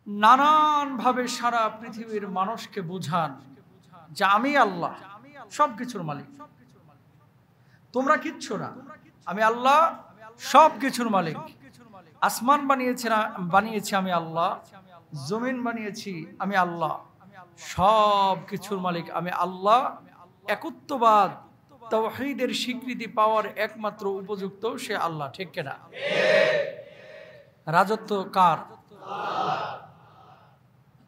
নানানভাবে সারা পৃথিবীর মানুষকে বুঝান যে আমি আল্লাহ সবকিছুর মালিক, তোমরা কিচ্ছু না, আমি আল্লাহ সবকিছুর মালিক। আসমান বানিয়েছি আমি আল্লাহ, জমিন বানিয়েছি আমি আল্লাহ, সব কিছুর মালিক আমি আল্লাহ। একত্ববাদ তাওহীদের স্বীকৃতি পাওয়ার একমাত্র উপযুক্ত সে আল্লাহ, ঠিক কিনা? রাজত্ব কার?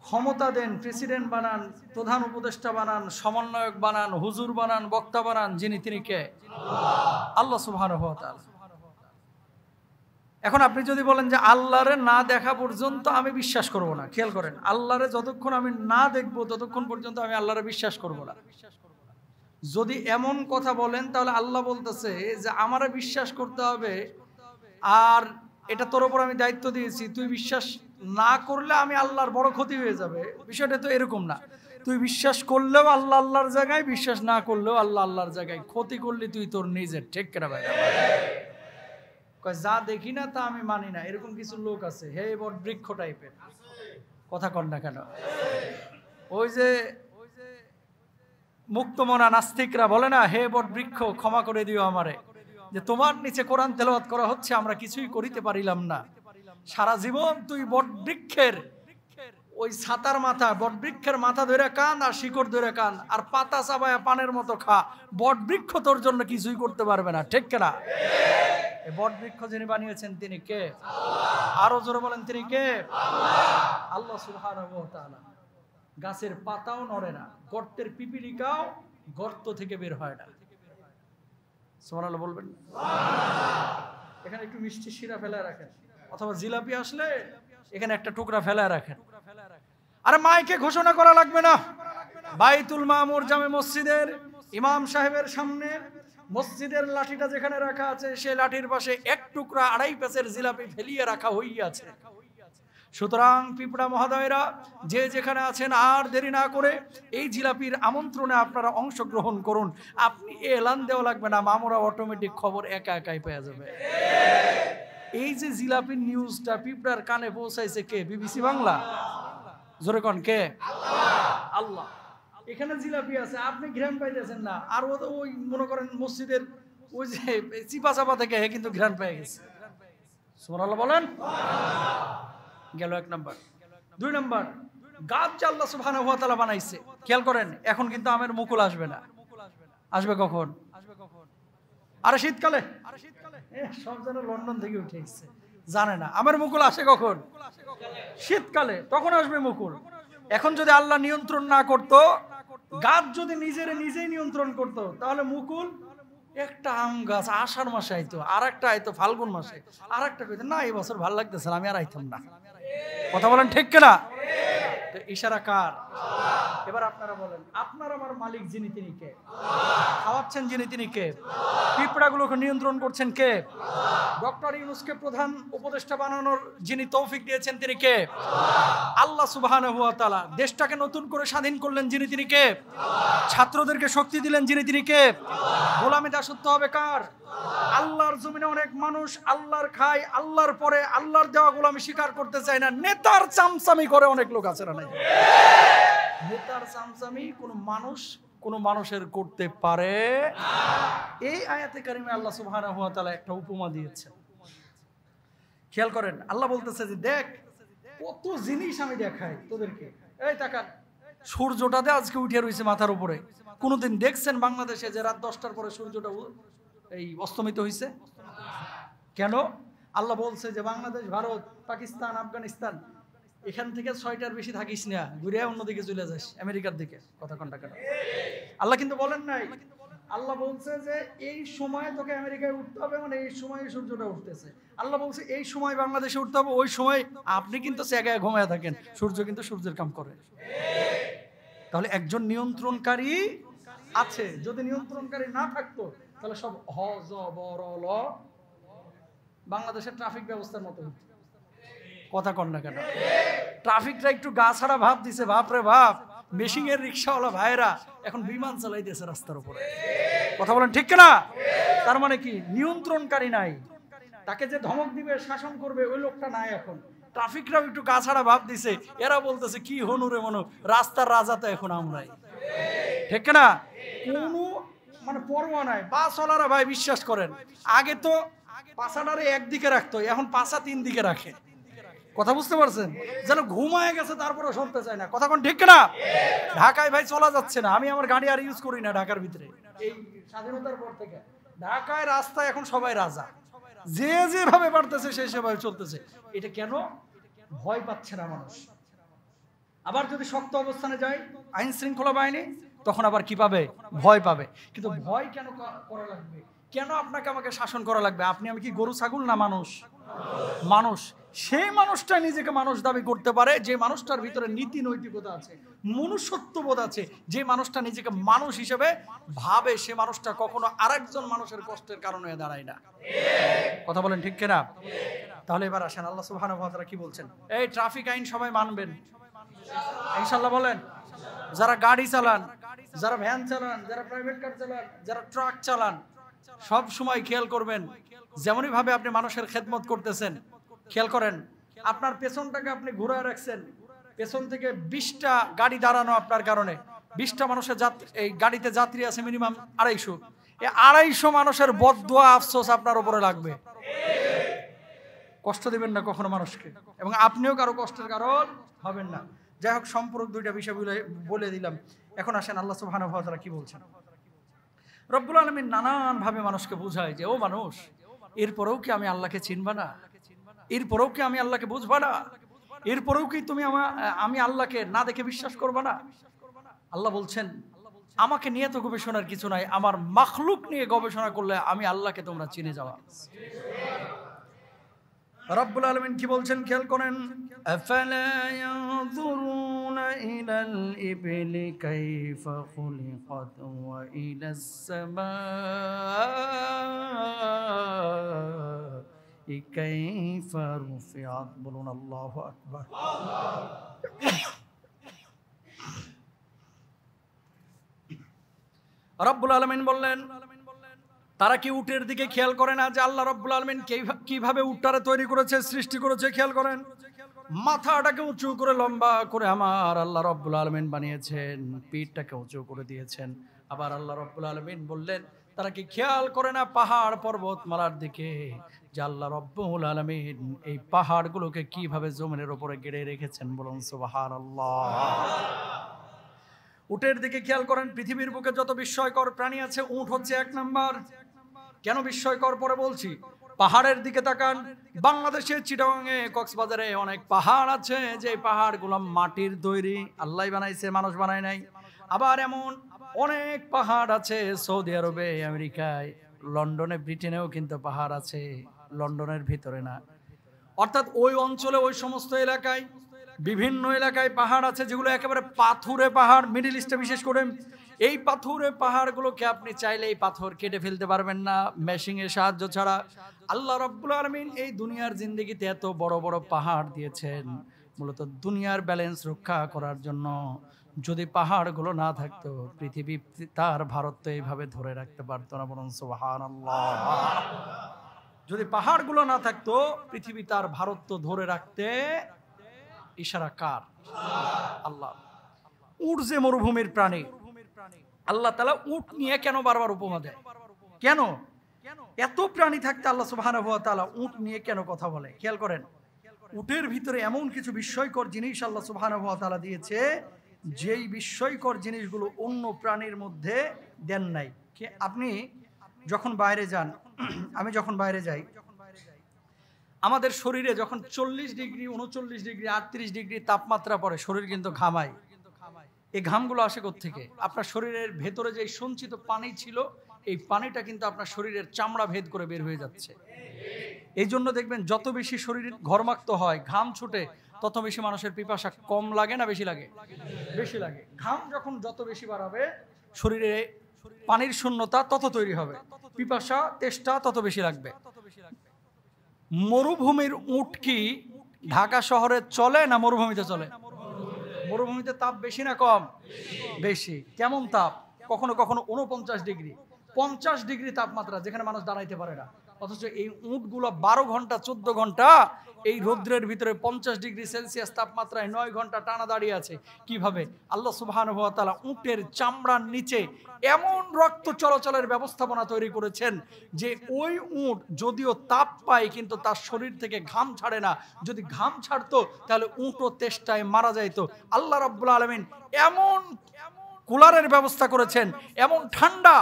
ক্ষমতা দেন, প্রেসিডেন্ট বানান, প্রধান উপদেষ্টা বানান, সমন্বয়ক বানান, হুজুর বানান, বক্তা বানান, যিনি তিনি কে? আল্লাহ সুবহানাহু ওয়া তাআলা। এখন আপনি যদি বলেন যে আল্লাহরে না দেখা পর্যন্ত আমি বিশ্বাস করব না, খেয়াল করেন, আল্লাহরে যতক্ষণ আমি না দেখব ততক্ষণ পর্যন্ত আমি আল্লাহরে বিশ্বাস করব না। যদি এমন কথা বলেন তাহলে আল্লাহ বলতেছে যে আমারে বিশ্বাস করতে হবে, আর এটা তোর উপর আমি দায়িত্ব দিয়েছি, তুই বিশ্বাস না করলে আমি আল্লাহর বড় ক্ষতি হয়ে যাবে। বিষয়টা তো এরকম না, তুই বিশ্বাস করলেও আল্লাহ আল্লাহর জায়গায়, বিশ্বাস না করলেও আল্লাহ আল্লাহর জায়গায়। ক্ষতি করলি তুই তোর নিজের, ঠিক কিনা ভাই? যা দেখি না তা আমি মানি না, এরকম কিছু লোক আছে, হে বট বৃক্ষ টাইপের, কথা কন না কেন? ওই যে মুক্তমনা নাস্তিকরা বলে না, হে বট বৃক্ষ ক্ষমা করে দিও আমারে, যে তোমার নিচে কোরআন তেলাওয়াত করা হচ্ছে, আমরা কিছুই করিতে পারিলাম না। সারা জীবন তুই বট বৃক্ষের ওই ছাতার মাথা, বট বৃক্ষের মাথা ধরে কান আর শিকড় ধরে কান, আর পাতা চাবায়া পানের মতো খা, বট বৃক্ষ তোর জন্য কিছুই করতে পারবে না, ঠিক কিনা? বট বৃক্ষ যিনি বানিয়েছেন তিনি কে? আরো জোরে বলেন, তিনি কে? আল্লাহ সুবহানাহু ওয়া তাআলা। গাছের পাতাও নড়ে না, গর্তের পিপিলিকাও গর্ত থেকে বের হয় না। সুবহানাল্লাহ বলবেন। এখানে একটু মিষ্টি শিরা ফেলায় রাখেন, অথবা জিলাপি আসলে এখানে একটা টুকরা ফেলায় রাখেন। আরে মাইকে ঘোষণা করা লাগবে না, বাইতুল মামুর জামে মসজিদের ইমাম সাহেবের সামনে মসজিদের লাঠিটা যেখানে রাখা আছে, সেই লাঠির পাশে এক টুকরা 2.5 পেসের জিলাপি ফেলিয়ে রাখা হইয়াছে। সুতরাং পিঁপড়া মহোদয়রা যে যেখানে আছেন, আর দেরি না করে এই জিলাপির আমন্ত্রণে আপনারা অংশগ্রহণ করুন। আপনি এলান দেওয়া লাগবে না, মামুরা অটোমেটিক খবর একা একাই পেয়ে যাবে। এই যে জিলাপির নিউজটা পিঁপড়ার কানে পৌঁছাইছে কে? বিবিসি বাংলা। জোরে কোন কে? আল্লাহ। এখানে জিলাপি আছে, আপনি ঘ্রাণ পাইতেছেন না, আর ওই মনে করেন মসজিদের ওই যে চিপা চাপা থেকে কিন্তু ঘ্রাণ পেয়ে গেছে। সুবহানাল্লাহ বলেন। গেল 1 নাম্বার। 2 নাম্বার, গাছ যে আল্লাহ সুবহানাহু ওয়া তাআলা বানাইছে, খেয়াল করেন, এখন কিন্তু আমের মুকুল আসবে না। আসবে কখন? আরে শীতকালে। সব যেন লন্ডন থেকে উঠে এসেছে, জানে না আমের মুকুল আসে কখন? শীতকালে, তখন আসবে মুকুল। এখন যদি আল্লাহ নিয়ন্ত্রণ না করত, গাছ যদি নিজেই নিয়ন্ত্রণ করত, তাহলে মুকুল একটা আম গাছ আষাঢ় মাসে আইতো, আর একটা আইতো ফাল্গুন মাসে, আর একটা কইতো না এই বছর ভালো লাগতেছে না, আমি আর আইতাম না। কথা বলেন ঠিক কিনা? ইশারা কার? এবার আপনারা বলেন, আপনার আমার মালিক যিনি তিনি কে? খাওয়াচ্ছেন যিনি তিনি কে? পিঁপড়াগুলোকে নিয়ন্ত্রণ করছেন কে? ডক্টর ইউনূসকে প্রধান উপদেষ্টা বানানোর যিনি তৌফিক দিয়েছেন তিনি কে? আল্লাহ সুবহানাহু ওয়া তাআলা। দেশটাকে নতুন করে স্বাধীন করলেন যিনি তিনি কে? ছাত্রদেরকে শক্তি দিলেন যিনি তিনি কে? গোলামি দাসত্ব হবে কার? আল্লাহর জমিনে অনেক মানুষ আল্লাহর খায়, আল্লাহর পরে আল্লাহর দেওয়া গোলামি স্বীকার করতে চায় না, নেতার চামচামি করে অনেক লোক আছে না? নেতার চামচামি কোন মানুষের করতে পারে? এই আয়াতে কারিমে আল্লাহ সুবহানাহু ওয়া তাআলা একটা উপমা দিয়েছেন, খেয়াল করেন। আল্লাহ বলতেছে যে দেখ কত জিনিস আমি দেখাই তোদেরকে, এই তাকান, সূর্যটাতে আজকে উঠে রয়েছে মাথার উপরে। কোনদিন দেখছেন বাংলাদেশে যে রাত 10টার পরে সূর্যটা এই অস্তমিত হয়েছে? কেন? আল্লাহ বলছে যে বাংলাদেশ, ভারত, পাকিস্তান, আফগানিস্তান, এখান থেকে 6টার বেশি থাকিস না, ঘুরে অন্যদিকে চলে যাস আমেরিকার দিকে। কথা কোনটা কেন? আল্লাহ কিন্তু বলেন নাই, আল্লাহ বলছে যে এই সময় তোকে আমেরিকায় উঠতে হবে, মানে এই সময় সূর্যটা উঠতেছে। আল্লাহ বলছে এই সময় বাংলাদেশে উঠতে হবে, ওই সময় আপনি কিন্তু জায়গায় ঘুমায় থাকেন, সূর্য কিন্তু সূর্যের কাম করে। তাহলে একজন নিয়ন্ত্রণকারী আছে, যদি নিয়ন্ত্রণকারী না থাকতো তাহলে সব হজবরল বাংলাদেশের ট্রাফিক ব্যবস্থার মতো হতো। কথা কন না কেন? ট্রাফিকটা একটু গা ছাড়া ভাব দিছে, বাপরে বাপ, মেশিং এর রিক্সাওয়ালা ভাইরা এখন বিমান চালাইতেছে রাস্তার উপরে। কথা বলেন ঠিক কিনা? তার মানে কি? নিয়ন্ত্রণকারী নাই, তাকে যে ধমক দিবে, শাসন করবে, ওই লোকটা নাই এখন। ট্রাফিকরাও একটু কাছাড়া ভাব দিছে, এরা বলতেছে কি হনুরে মনু, রাস্তার রাজা তো এখন আমরাই, ঠিক না? কোনো মানে পরোয়া নাই। বাসওয়ালারা ভাই বিশ্বাস করেন, আগে তো পাছাটারে একদিকে রাখতো, এখন পাছা 3 দিকে রাখে। কথা বুঝতে পারছেন? যেন ঘুমায় গেছে তারপরে শুনতে চায় না। কথা কোন ঠিক না? ঢাকায় ভাই চলা যাচ্ছে না, আমি আমার গাড়ি আর ইউজ করি না ঢাকার ভিতরে। এই স্বাধীনতার পর থেকে ঢাকায় রাস্তায় এখন সবাই রাজা, যে যেভাবে পারতেছে সেই সেভাবে চলতেছে। এটা কেন? ভয় পাচ্ছে না মানুষ। আবার যদি শক্ত অবস্থানে যায় আইন শৃঙ্খলা বাহিনী, তখন আবার কি পাবে? ভয় পাবে। কিন্তু ভয় কেন করা লাগবে? কেন আপনাকে আমাকে শাসন করা লাগবে? আমি কি গরু ছাগল না? মানুষ। সেই মানুষটা নিজেকে মানুষ দাবি করতে পারে যে মানুষটার ভিতরে নীতি নৈতিকতা আছে, মনুষ্যত্ববোধ আছে। যে মানুষটা নিজেকে মানুষ হিসেবে ভাবে, সে মানুষটা কখনো আরেকজন মানুষের কষ্টের কারণ হয়ে দাঁড়ায় না। কথা বলেন ঠিক কিনা? তাহলে এবার আসেন আল্লাহ সুবহানাহু ওয়া তাআলা কি বলছেন। এই ট্রাফিক আইন সবাই মানবেন ইনশাআল্লাহ? বলেন। যারা গাড়ি চালান, যারা ভ্যান চালান, যারা প্রাইভেট কার চালান, যারা ট্রাক চালান, সব সময় খেয়াল করবেন, যেমনই ভাবে আপনি মানুষের খেদমত করতেছেন, খেয়াল করেন আপনার পেছনটাকে আপনি ঘুরায় রাখছেন, পেছন থেকে 20টা গাড়ি দাঁড়ানো আপনার কারণে, 20টা মানুষের এই গাড়িতে যাত্রী আছে মিনিমাম 250। এই 250 মানুষের বদদোয়া আফসোস আপনার উপরে লাগবে। কষ্ট দিবেন না কখনো মানুষকে, এবং আপনিও কারো কষ্টের কারণ হবেন না। যাই হোক, সম্পর্ক 2টা বিষয় বলে দিলাম। এখন আসেন আল্লাহ সুবহানাহু ওয়া তাআলা কি বলছেন। রব্বুল আলামিন নানান ভাবে মানুষকে বুঝায় যে ও মানুষ, এরপরেও কি আমি আল্লাহকে চিনবা না? এরপরেও কি আমি আল্লাহকে বুঝবা না? এরপরেও কি তুমি আমি আল্লাহকে না দেখে বিশ্বাস করবা না? আল্লাহ বলছেন আমাকে নিয়ে তো গবেষণার কিছু নাই, আমার মাখলুক নিয়ে গবেষণা করলে আমি আল্লাহকে তোমরা চিনে যাওয়া। রব্বুল আলামিন কি বলছেন খেয়াল করেন। আফালা ইয়ানজুরুনা ইলাল ইবলি কাইফা খুলিকাত ওয়া ইলাস সামাই কাইফা রুফিআত। বলুন আল্লাহু আকবার। রব্বুল আলামিন বললেন তারা কি উটের দিকে খেয়াল করে না যে আল্লাহ রব্বুল আলামিন কিভাবে উটটারে তৈরি করেছে, সৃষ্টি করেছে? খেয়াল করেন, মাথাটাকে উঁচু করে লম্বা করে আমার আল্লাহ রব্বুল আলামিন বানিয়েছেন, পিঠটাকে উঁচু করে দিয়েছেন। আবার আল্লাহ রব্বুল আলামিন বললেন তারা কি খেয়াল করে না পাহাড় পর্বতমালার দিকে, যে আল্লাহ রব্বুল আলামিন এই পাহাড়গুলোকে কিভাবে জমিনের উপরে গেড়ে রেখেছেন? বলুন সুবহানাল্লাহ। উটের দিকে খেয়াল করেন, পৃথিবীর বুকে যত বিস্ময়কর প্রাণী আছে উট হচ্ছে 1 নাম্বার। কেন বিস্ময়কর পরে বলছি। পাহাড়ের দিকে তাকান, বাংলাদেশে চিটাগাঙে কক্সবাজারে অনেক পাহাড় আছে, যে পাহাড়গুলো মাটির তৈরি, আল্লাহই বানাইছে, মানুষ বানায় নাই। আবার এমন অনেক পাহাড় আছে সৌদি আরবে, আমেরিকায়, লন্ডনে, ব্রিটেনেও কিন্তু পাহাড় আছে, লন্ডনের ভিতরে না। অর্থাৎ ওই অঞ্চলে ওই সমস্ত এলাকায় বিভিন্ন এলাকায় পাহাড় আছে যেগুলো একেবারে পাথুরে পাহাড়। মিডল ইস্টে বিশেষ করে এই পাথুরে পাহাড়গুলোকে আপনি চাইলে এই পাথর কেটে ফেলতে পারবেন না মেশিং এর সাহায্য ছাড়া। আল্লাহ রাব্বুল আলামিন এই দুনিয়ার জিন্দেগিতে এত বড় বড় পাহাড় দিয়েছেন মূলত দুনিয়ার ব্যালেন্স রক্ষা করার জন্য। যদি পাহাড়গুলো না থাকতো পৃথিবী তার ভারত এইভাবে ধরে রাখতে পারতো না। বলুন সুবহানাল্লাহ। যদি পাহাড়গুলো না থাকতো পৃথিবী তার ভারত ধরে রাখতে ইশারা কার? আল্লাহ। উট যে মরুভূমির প্রাণী, আল্লাহ তাআলা উট নিয়ে কেন বারবার উপমা দেয়? কেন এত প্রাণী থাকতে আল্লাহ সুবহানাহু ওয়া তাআলা উট নিয়ে কেন কথা বলে? খেয়াল করেন, উটের ভিতরে এমন কিছু বিস্ময়কর জিনিস আল্লাহ সুবহানাহু ওয়া তাআলা দিয়েছে, যেই বিস্ময়কর জিনিসগুলো অন্য প্রাণীর মধ্যে দেন নাই। আপনি যখন বাইরে যান, আমি যখন বাইরে যাই, আমাদের শরীরে যখন 40 ডিগ্রি, 39 ডিগ্রি, 38 ডিগ্রি তাপমাত্রা পড়ে, শরীর কিন্তু ঘামায়। এই ঘামগুলো আসে কোত্থেকে? আপনার শরীরের ভেতরে যে সঞ্চিত পানি ছিল, এই পানিটা কিন্তু আপনার শরীরের চামড়া ভেদ করে বের হয়ে যাচ্ছে। এই জন্য দেখবেন যত বেশি শরীর ঘর্মাক্ত হয়, ঘাম ছুটে, তত বেশি মানুষের পিপাসা কম লাগে না বেশি লাগে? বেশি লাগে। ঘাম যখন যত বেশি বাড়াবে শরীরে পানির শূন্যতা তত তৈরি হবে, পিপাসা তেষ্টা তত বেশি লাগবে। মরুভূমির উট কি ঢাকা শহরে চলে না মরুভূমিতে চলে? মরুভূমিতে তাপ বেশি না কম? বেশি। কেমন তাপ? কখনো কখনো 49 ডিগ্রি, 50 ডিগ্রি তাপমাত্রা, যেখানে মানুষ দাঁড়াইতে পারে না। অথচ এই উটগুলো 12 ঘন্টা 14 ঘন্টা এই রৌদ্রের ভিতরে 50 ডিগ্রি সেলসিয়াস তাপমাত্রায় 9 ঘন্টা টানা দাঁড়িয়ে আছে। কিভাবে? আল্লাহ সুবহানাহু ওয়া তাআলা উটের চামড়ার নিচে এমন রক্ত চলাচলের ব্যবস্থাপনা তৈরি করেছেন যে ওই উট যদিও তাপ পায় কিন্তু তার শরীর থেকে ঘাম ছাড়ে না। যদি ঘাম ছাড়তো তাহলে উটও তেষ্টায় মারা যাইতো। আল্লাহ রাব্বুল আলামিন এমন কুলারের ব্যবস্থা করেছেন, এমন ঠান্ডা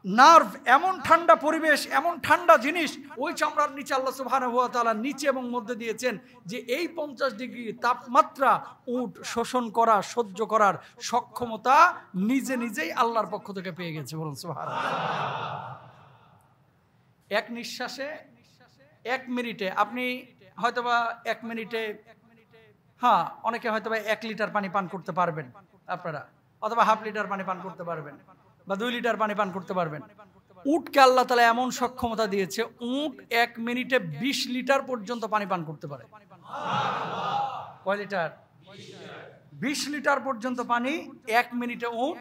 নার্ভ, এমন ঠান্ডা পরিবেশ, এমন ঠান্ডা জিনিস ওই চামড়ার নিচে আল্লাহ সুবহানাহু ওয়া তাআলা নিচে এবং মধ্যে দিয়েছেন যে এই 50 ডিগ্রি তাপমাত্রা উট শোষণ করা, সহ্য করার সক্ষমতা নিজে নিজেই আল্লাহর পক্ষ থেকে পেয়ে গেছে। বলুন সুবহানাল্লাহ। এক নিঃশ্বাসে 1 মিনিটে আপনি হয়তোবা 1 মিনিটে অনেকে হয়তোবা 1 লিটার পানি পান করতে পারবেন আপনারা, অথবা হাফ লিটার পানি পান করতে পারবেন, বা 2 লিটার পানি পান করতে পারবেন। উটকে আল্লাহ তাআলা এমন সক্ষমতা দিয়েছে, উট 1 মিনিটে 20 লিটার পর্যন্ত পানি পান করতে পারে। কয় লিটার? 20 লিটার পর্যন্ত পানি 1 মিনিটে উট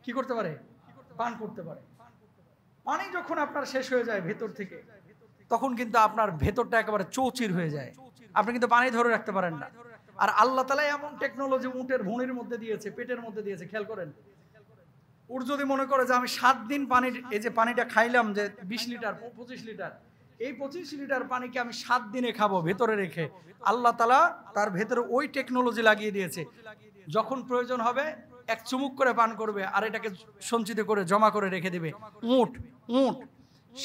কি করতে পারে? পান করতে পারে। পানি যখন আপনার শেষ হয়ে যায় ভেতর থেকে, তখন কিন্তু আপনার ভেতরটা একেবারে চৌচির হয়ে যায়, আপনি কিন্তু পানি ধরে রাখতে পারেন না। আর আল্লাহ তাআলা এমন টেকনোলজি উটের ভুঁড়ির মধ্যে দিয়েছে, পেটের মধ্যে দিয়েছে। খেয়াল করেন, উট যদি মনে করে যে আমি 7 দিন পানির এই যে পানিটা খাইলাম যে 20 লিটার 25 লিটার, এই 25 লিটার পানিকে আমি 7 দিনে খাবো ভেতরে রেখে, আল্লাহ তাআলা তার ভেতরে ওই টেকনোলজি লাগিয়ে দিয়েছে। যখন প্রয়োজন হবে এক চুমুক করে পান করবে, আর এটাকে সঞ্চিত করে জমা করে রেখে দিবে। উট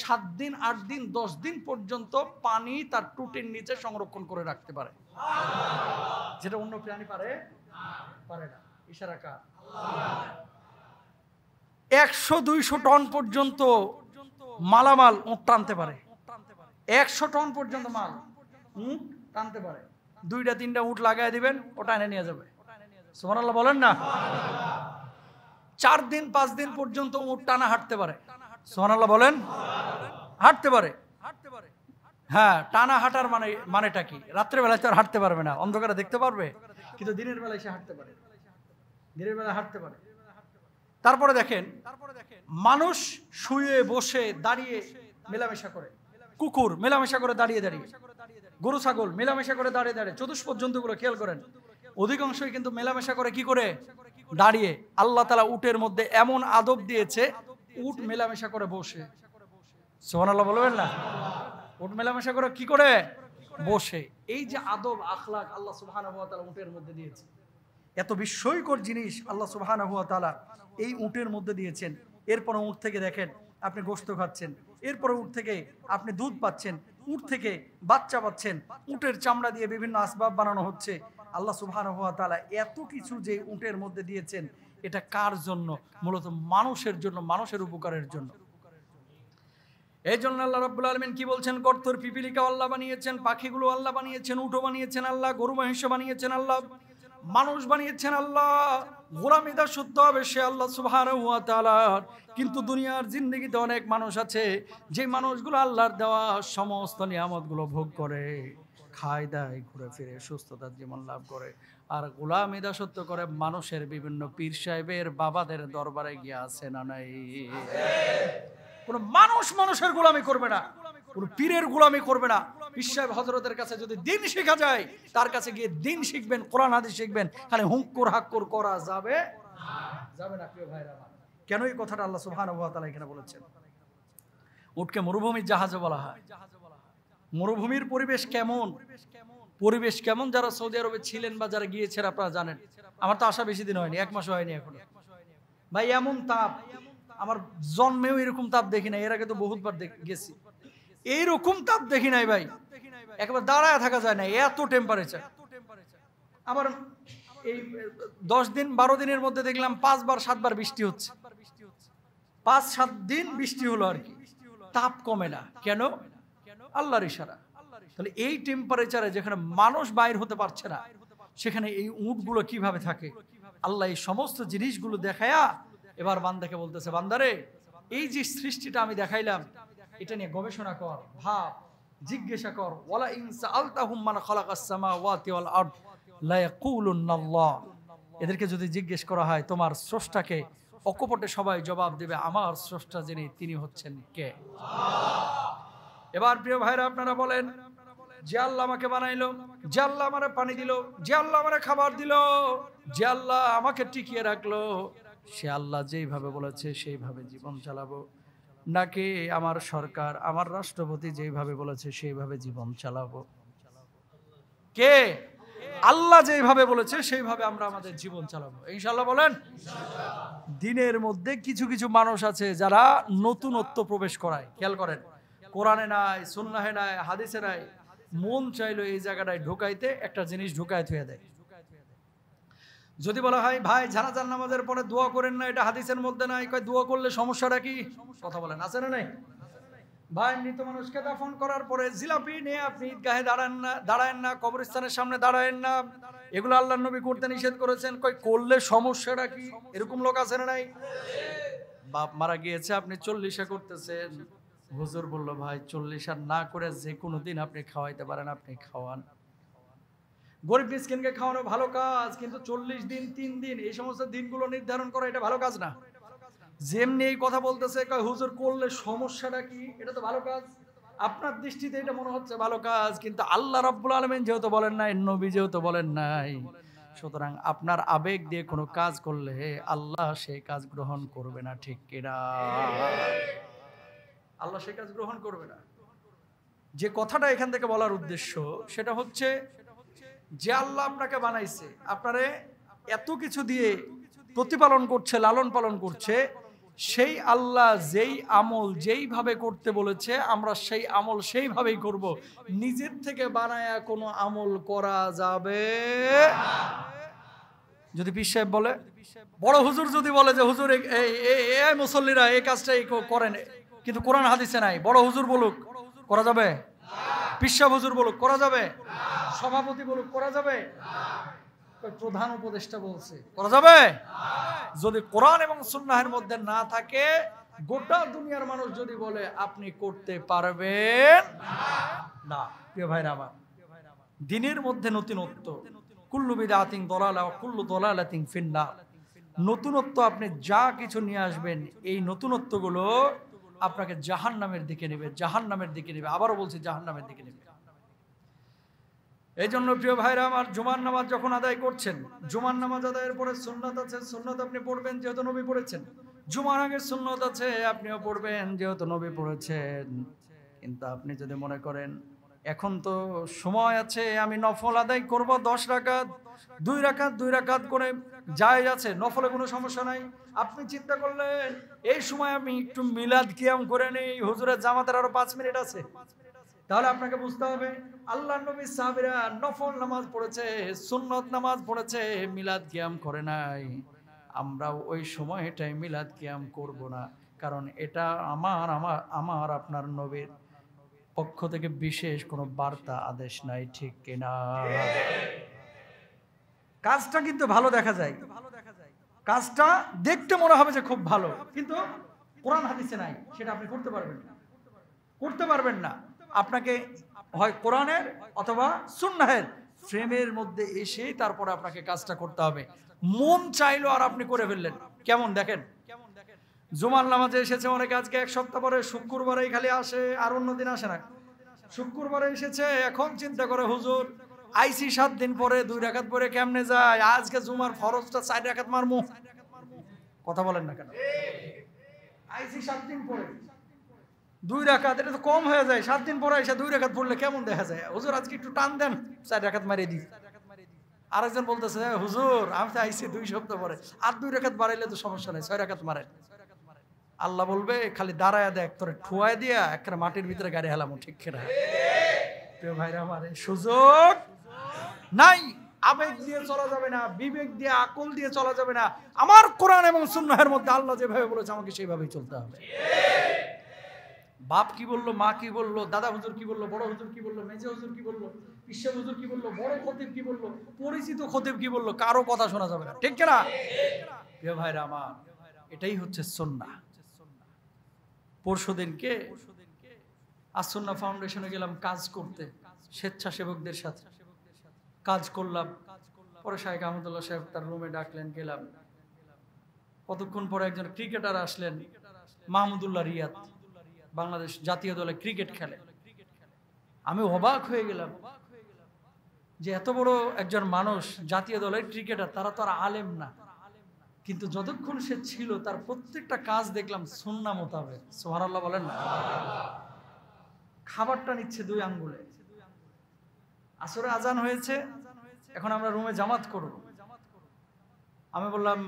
7 দিন 8 দিন 10 দিন পর্যন্ত পানি তার টুটির নিচে সংরক্ষণ করে রাখতে পারে, যেটা অন্য প্রাণী পারে না। ইশারা কার? 100-200 টন পর্যন্ত মালামাল উট টানতে পারে। 100 টন পর্যন্ত মাল উট টানতে পারে। 2-3টা উট লাগাই দিবেন, ওটা এনে নিয়ে যাবে। সুবহানাল্লাহ বলেন না? 4 দিন 5 দিন পর্যন্ত উট টানা হাঁটতে পারে। সুবহানাল্লাহ বলেন? হাঁটতে পারে। টানা হাঁটার মানেটা কি? রাত্রে বেলায় তো আর হাঁটতে পারবে না, অন্ধকারে দেখতে পারবে, কিন্তু দিনের বেলায় সে হাঁটতে পারে। দিনের বেলায় হাঁটতে পারে। তারপরে দেখেন, মানুষ শুয়ে বসে দাঁড়িয়ে মেলামেশা করে, কুকুর মেলামেশা করে দাঁড়িয়ে দাঁড়িয়ে, গরু ছাগল মেলামেশা করে দাঁড়িয়ে দাঁড়িয়ে, চতুষ্পদ জন্তুগুলো খেয়াল করেন অধিকাংশই কিন্তু মেলামেশা করে কি করে? দাঁড়িয়ে। আল্লাহ তাআলা উটের মধ্যে এমন আদব দিয়েছে, উট মেলামেশা করে বসে। সুবহানাল্লাহ বলবেন না? উট মেলামেশা করে কি করে? বসে। এই যে আদব আখলাক আল্লাহ সুবহানাহু ওয়া তাআলা উটের মধ্যে দিয়েছে, এত বিস্ময়কর জিনিস আল্লাহ সুবহানাহু ওয়া তাআলা এই উটের মধ্যে দিয়েছেন। এরপরে উট থেকে দেখেন আপনি গোশত খাচ্ছেন, এরপরে উট থেকে আপনি দুধ পাচ্ছেন, উট থেকে বাচ্চা পাচ্ছেন, উটের চামড়া দিয়ে বিভিন্ন আসবাব বানানো হচ্ছে। আল্লাহ সুবহানাহু ওয়া তাআলা এত কিছু যে উটের মধ্যে দিয়েছেন, এটা কার জন্য? মূলত মানুষের জন্য, মানুষের উপকারের জন্য। এই জন্য আল্লাহ রাব্বুল আলামিন কি বলছেন? কর্তর পিপিলিকা আল্লাহ বানিয়েছেন, পাখিগুলো আল্লাহ বানিয়েছেন, উটও বানিয়েছেন আল্লাহ, গরু মহিষ বানিয়েছেন আল্লাহ, মানুষ বানিয়েছেন আল্লাহ। গোলামি দাসত্ব হবে সে আল্লাহ সুবহানাহু ওয়া তাআলা। কিন্তু দুনিয়ার জিন্দেগিতে অনেক মানুষ আছে যে মানুষগুলো আল্লাহর দেওয়া সমস্ত নিয়ামতগুলো ভোগ করে, খায় দায়, ঘুরে ফিরে সুস্থতার জীবন লাভ করে, আর গোলামি দাসত্ব করে মানুষের বিভিন্ন পীর সাহেবের বাবাদের দরবারে গিয়ে আছে না নাই? কোন মানুষ মানুষের গোলামি করবে না, কোন পীরের গোলামি করবে না। পীর সাহেব হযরতের কাছে যদি দিন শেখা যায়, তার কাছে গিয়ে দিন শিখবেন, কোরআন হাদিস শিখবেন। খালি হুক্কুর হাক্কুর করা যাবে না প্রিয় ভাইরা। কেন এই কথাটা আল্লাহ সুবহানাহু ওয়া তাআলা এখানে বলেছেন? উটকে মরুভূমির জাহাজও বলা হয়। মরুভূমির পরিবেশ কেমন? পরিবেশ কেমন? যারা সৌদি আরবে ছিলেন বা যারা গিয়েছেন আপনারা জানেন। আমার তো আসা বেশি দিন হয়নি, 1 মাসও হয়নি এখনো। ভাই এমন তাপ, আমার জন্মেও এরকম তাপ দেখি নাই। এর আগে তো বহুতবার গেছি, এইরকম তাপ দেখি নাই ভাই। একেবারে দাঁড়ায় থাকা যায় না, এত টেম্পারেচার। আবার এই 10 দিন 12 দিনের মধ্যে দেখলাম 5-7 বার বৃষ্টি হচ্ছে। 5-7 দিন বৃষ্টি হলো আর কি, তাপ কমে না। কেন? আল্লাহর ইশারা। তাহলে এই টেম্পারেচারে যেখানে মানুষ বাইর হতে পারছে না, সেখানে এই উটগুলো কিভাবে থাকে? আল্লাহ এই সমস্ত জিনিসগুলো দেখায়া এবার বান্দাকে বলতেছে, বান্দারে এই যে সৃষ্টিটা আমি দেখাইলাম, এটা নিয়ে গবেষণা কর, ভাব, জিজ্ঞাসা কর। ওয়ালা ইন সাআলতাহুম মান খালাকাস সামাওয়াতি ওয়াল আরদ লা ইয়াকুলুনাল্লাহ। এদেরকে যদি জিজ্ঞেস করা হয় তোমার স্রষ্টাকে, অকপটে সবাই জবাব দেবে আমার স্রষ্টা যিনি তিনি হচ্ছেন কে। এবার প্রিয় ভাইরা আপনারা বলেন, যে আল্লাহ আমাকে বানাইলো, যে আল্লাহ আমারে পানি দিল, যে আল্লাহ আমারে খাবার দিল, যে আল্লাহ আমাকে টিকিয়ে রাখলো, সে আল্লাহ যেইভাবে বলেছে সেইভাবে জীবন চালাবো, নাকি আমার সরকার আমার রাষ্ট্রপতি যেইভাবে বলেছে সেইভাবে জীবন চালাবো? কে? আল্লাহ যেইভাবে বলেছে সেইভাবে আমরা আমাদের জীবন চালাবো ইনশাআল্লাহ। বলেন। দিনের মধ্যে কিছু কিছু মানুষ আছে যারা নতুনত্ব প্রবেশ করায়, খেয়াল করেন, কোরআনে নাই, সুন্নাহে নাই, হাদিসে নাই, মন চাইলো এই জায়গাটায় ঢুকাইতে একটা জিনিস ঢুকায় থুয়ে দেয়। যদি বলা হয় ভাই জানাজার নামাজের পরে দোয়া করেন না, এটা হাদিসের মধ্যে নাই, কয় দোয়া করলে সমস্যাটা কি? কথা বলেন, আছে না নাই? ভাই মৃত মানুষকে দাফন করার পরে জিলাপি নিয়ে আপনি ঈদগাহে দাঁড়ায়েন না, কবরস্থানের সামনে দাঁড়ায়েন না, এগুলো আল্লাহর নবী করতে নিষেধ করেছেন। কই করলে সমস্যাটা কি? এরকম লোক আছে না নাই? বাপ মারা গিয়েছে, আপনি 40 করতেছেন, হুজুর বললো ভাই 40 আর না করে যে কোনো দিন আপনি খাওয়াইতে পারেন আপনি খাওয়ান। গরিব মিসকিনকে খাওয়ানো ভালো কাজ, কিন্তু 40 দিন 3 দিন এই সমস্ত দিনগুলো নির্ধারণ করা এটা ভালো কাজ না। যেমনি এই কথা বলতেছে কয় হুজুর করলে সমস্যাটা কি, এটা তো ভালো কাজ। আপনার দৃষ্টিতে এটা মনে হচ্ছে ভালো কাজ, কিন্তু আল্লাহ রাব্বুল আলামিন যেহেতু বলেন নাই, নবী যেহেতু বলেন নাই, সুতরাং আপনার আবেগ দিয়ে কোনো কাজ করলে আল্লাহ সেই কাজ গ্রহণ করবে না, ঠিক কিনা? আল্লাহ সেই কাজ গ্রহণ করবে না। যে কথাটা এখান থেকে বলার উদ্দেশ্য সেটা হচ্ছে, যে আল্লাহ আপনাকে বানাইছে, আপনারে এত কিছু দিয়ে প্রতিপালন করছে, লালন পালন করছে, সেই আল্লাহ যেই আমল যেইভাবে করতে বলেছে আমরা সেই আমল সেইভাবেই করব। নিজের থেকে বানায়া কোনো আমল করা যাবে যদি পীর সাহেব বলে, বড় হুজুর যদি বলে যে হুজুর এই মুসল্লিরা এই কাজটাই করেন, কিন্তু কোরআন হাদিসে নাই, বড় হুজুর বলুক করা যাবে? পীর সাহেব হুজুর বলুক করা যাবে? সভাপতি বলুক করা যাবে? প্রধান উপদেষ্টা বলছে করা যাবে? যদি কোরআন এবং সুন্নাহের মধ্যে না থাকে, গোটা দুনিয়ার মানুষ যদি বলে আপনি করতে পারবেন না। প্রিয় ভাইরা আমার, দিনের মধ্যে নতুনত্ব, কুল্লু বিদআতিন দালালা ওয়া কুল্লু দালালাতিন ফিন্নার। নতুনত্ব আপনি যা কিছু নিয়ে আসবেন, এই নতুনত্বগুলো আপনাকে জাহান্নামের দিকে নেবে, জাহান্নামের দিকে নেবে, আবারও বলছি জাহান্নামের দিকে নেবে। এই জন্য প্রিয় ভাইরা আমার, জুমার নামাজ যখন আদায় করছেন, জুমার নামাজ আদায়ের পরে সুন্নাত আছে, সুন্নাত আপনি পড়বেন যেহেতু নবী পড়েছেন। জুমার আগে সুন্নাত আছে, আপনিও পড়বেন যেহেতু নবী পড়েছেন। কিন্তু আপনি যদি মনে করেন এখন তো সময় আছে, আমি নফল আদায় করব 10 রাকাত, 2 রাকাত করে জায়েজ আছে, নফলে কোনো সমস্যা নাই। আপনি চিন্তা করলেন এই সময় আমি একটু মিলাদ কিয়াম করে নেই, হুজুরের জামাতের আরো 5 মিনিট আছে। তাহলে আপনাকে বুঝতে হবে আল্লাহর নবী সাহাবীরা নফল নামাজ পড়েছে, সুন্নত নামাজ পড়েছে, মিলাদ কিয়াম করে নাই। আমরা ওই সময়টাই মিলাদ কিয়াম করব না, কারণ এটা আমার আপনার নবীর পক্ষ থেকে বিশেষ কোনো বার্তা আদেশ নাই, ঠিক কিনা? কাজটা কিন্তু ভালো দেখা যায়, কাজটা দেখতে মনে হবে যে খুব ভালো, কিন্তু কোরআন হাদিসে নাই, সেটা আপনি করতে পারবেন না। আপনাকে হয় কোরআনের অথবা সুন্নাহের ফ্রেমের মধ্যে এসে তারপরে আপনাকে কাজটা করতে হবে। মন চাইলো আর আপনি করে ফেললেন, কেমন দেখেন? জুমার নামাজে এসেছে অনেকে, আজকে 1 সপ্তাহ পরে শুক্রবারেই খালি আসে, আর অন্য দিন আসে না। শুক্রবারে এসেছে, এখন চিন্তা করে হুজুর আইসি 7 দিন পরে 2 রাকাত পরে কেমনে যায়, আজকে জুমার ফরজটা 4 রাকাত মারমু। কথা বলেন না কেন? আইসি 7 দিন পরে 2 রাকাত, এটা তো কম হয়ে যায়। 7 দিন পরে এসে 2 রাকাত পড়লে কেমন দেখা যায়? হুজুর আজকে একটু টান দেন, 4 রাকাত মারিয়ে দিই। আরেকজন বলতেছে হুজুর আমি তো আইসি 2 সপ্তাহ পরে, আর 2 রাকাত বাড়াইলে তো সমস্যা নেই, 6 রাকাত মারেন। আল্লাহ বলবে খালি দাঁড়ায় দেখ, তোরে ঠুয়াই দিয়া একটা মাটির ভিতরে গাড়ি হেলামো, ঠিক কিনা? প্রিয় ভাইরা আমার, সুযোগ নাই। আবেগ দিয়ে চলা যাবে না, বিবেক দিয়ে আকল দিয়ে চলা যাবে না। আমার কোরআন এবং সুন্নাহের মধ্যে আল্লাহ যেভাবে বলেছে আমাকে সেইভাবেই চলতে হবে। বাপ কি বললো, মা কি বললো, দাদা হুজুর কি বললো, বড় হুজুর কি বললো, মেজে হুজুর কি বললো, পিসা হুজুর কি বললো, বড় খতিব কি বললো, পরিচিত খতিব কি বললো, কারো কথা শোনা যাবে না, ঠিক কিনা? প্রিয় ভাইরা আমার, এটাই হচ্ছে সুন্নাহ। পরশুদিনকে আসুন্নাহ ফাউন্ডেশনে গেলাম কাজ করতে, স্বেচ্ছাসেবকদের সাথে কাজ করলাম। পরে শাইখ আহমদুল্লাহ সাহেব তার রুমে ডাকলেন, গেলাম। কতক্ষণ পরে একজন ক্রিকেটার আসলেন, মাহমুদুল্লাহ রিয়াদ, বাংলাদেশ জাতীয় দলে ক্রিকেট খেলে। আমি অবাক হয়ে গেলাম যে এত বড় একজন মানুষ, জাতীয় দলের ক্রিকেটার, তারা তো আর আলেম না, কিন্তু যতক্ষণ সে ছিল তার প্রত্যেকটা কাজ দেখলাম সুন্নাহ মোতাবেক। সুবহানাল্লাহ বলেন না। খাবারটা নিচ্ছে 2 আঙ্গুলে। আসরে আজান হয়েছে, এখন আমরা রুমে জামাত করব। আমি বললাম,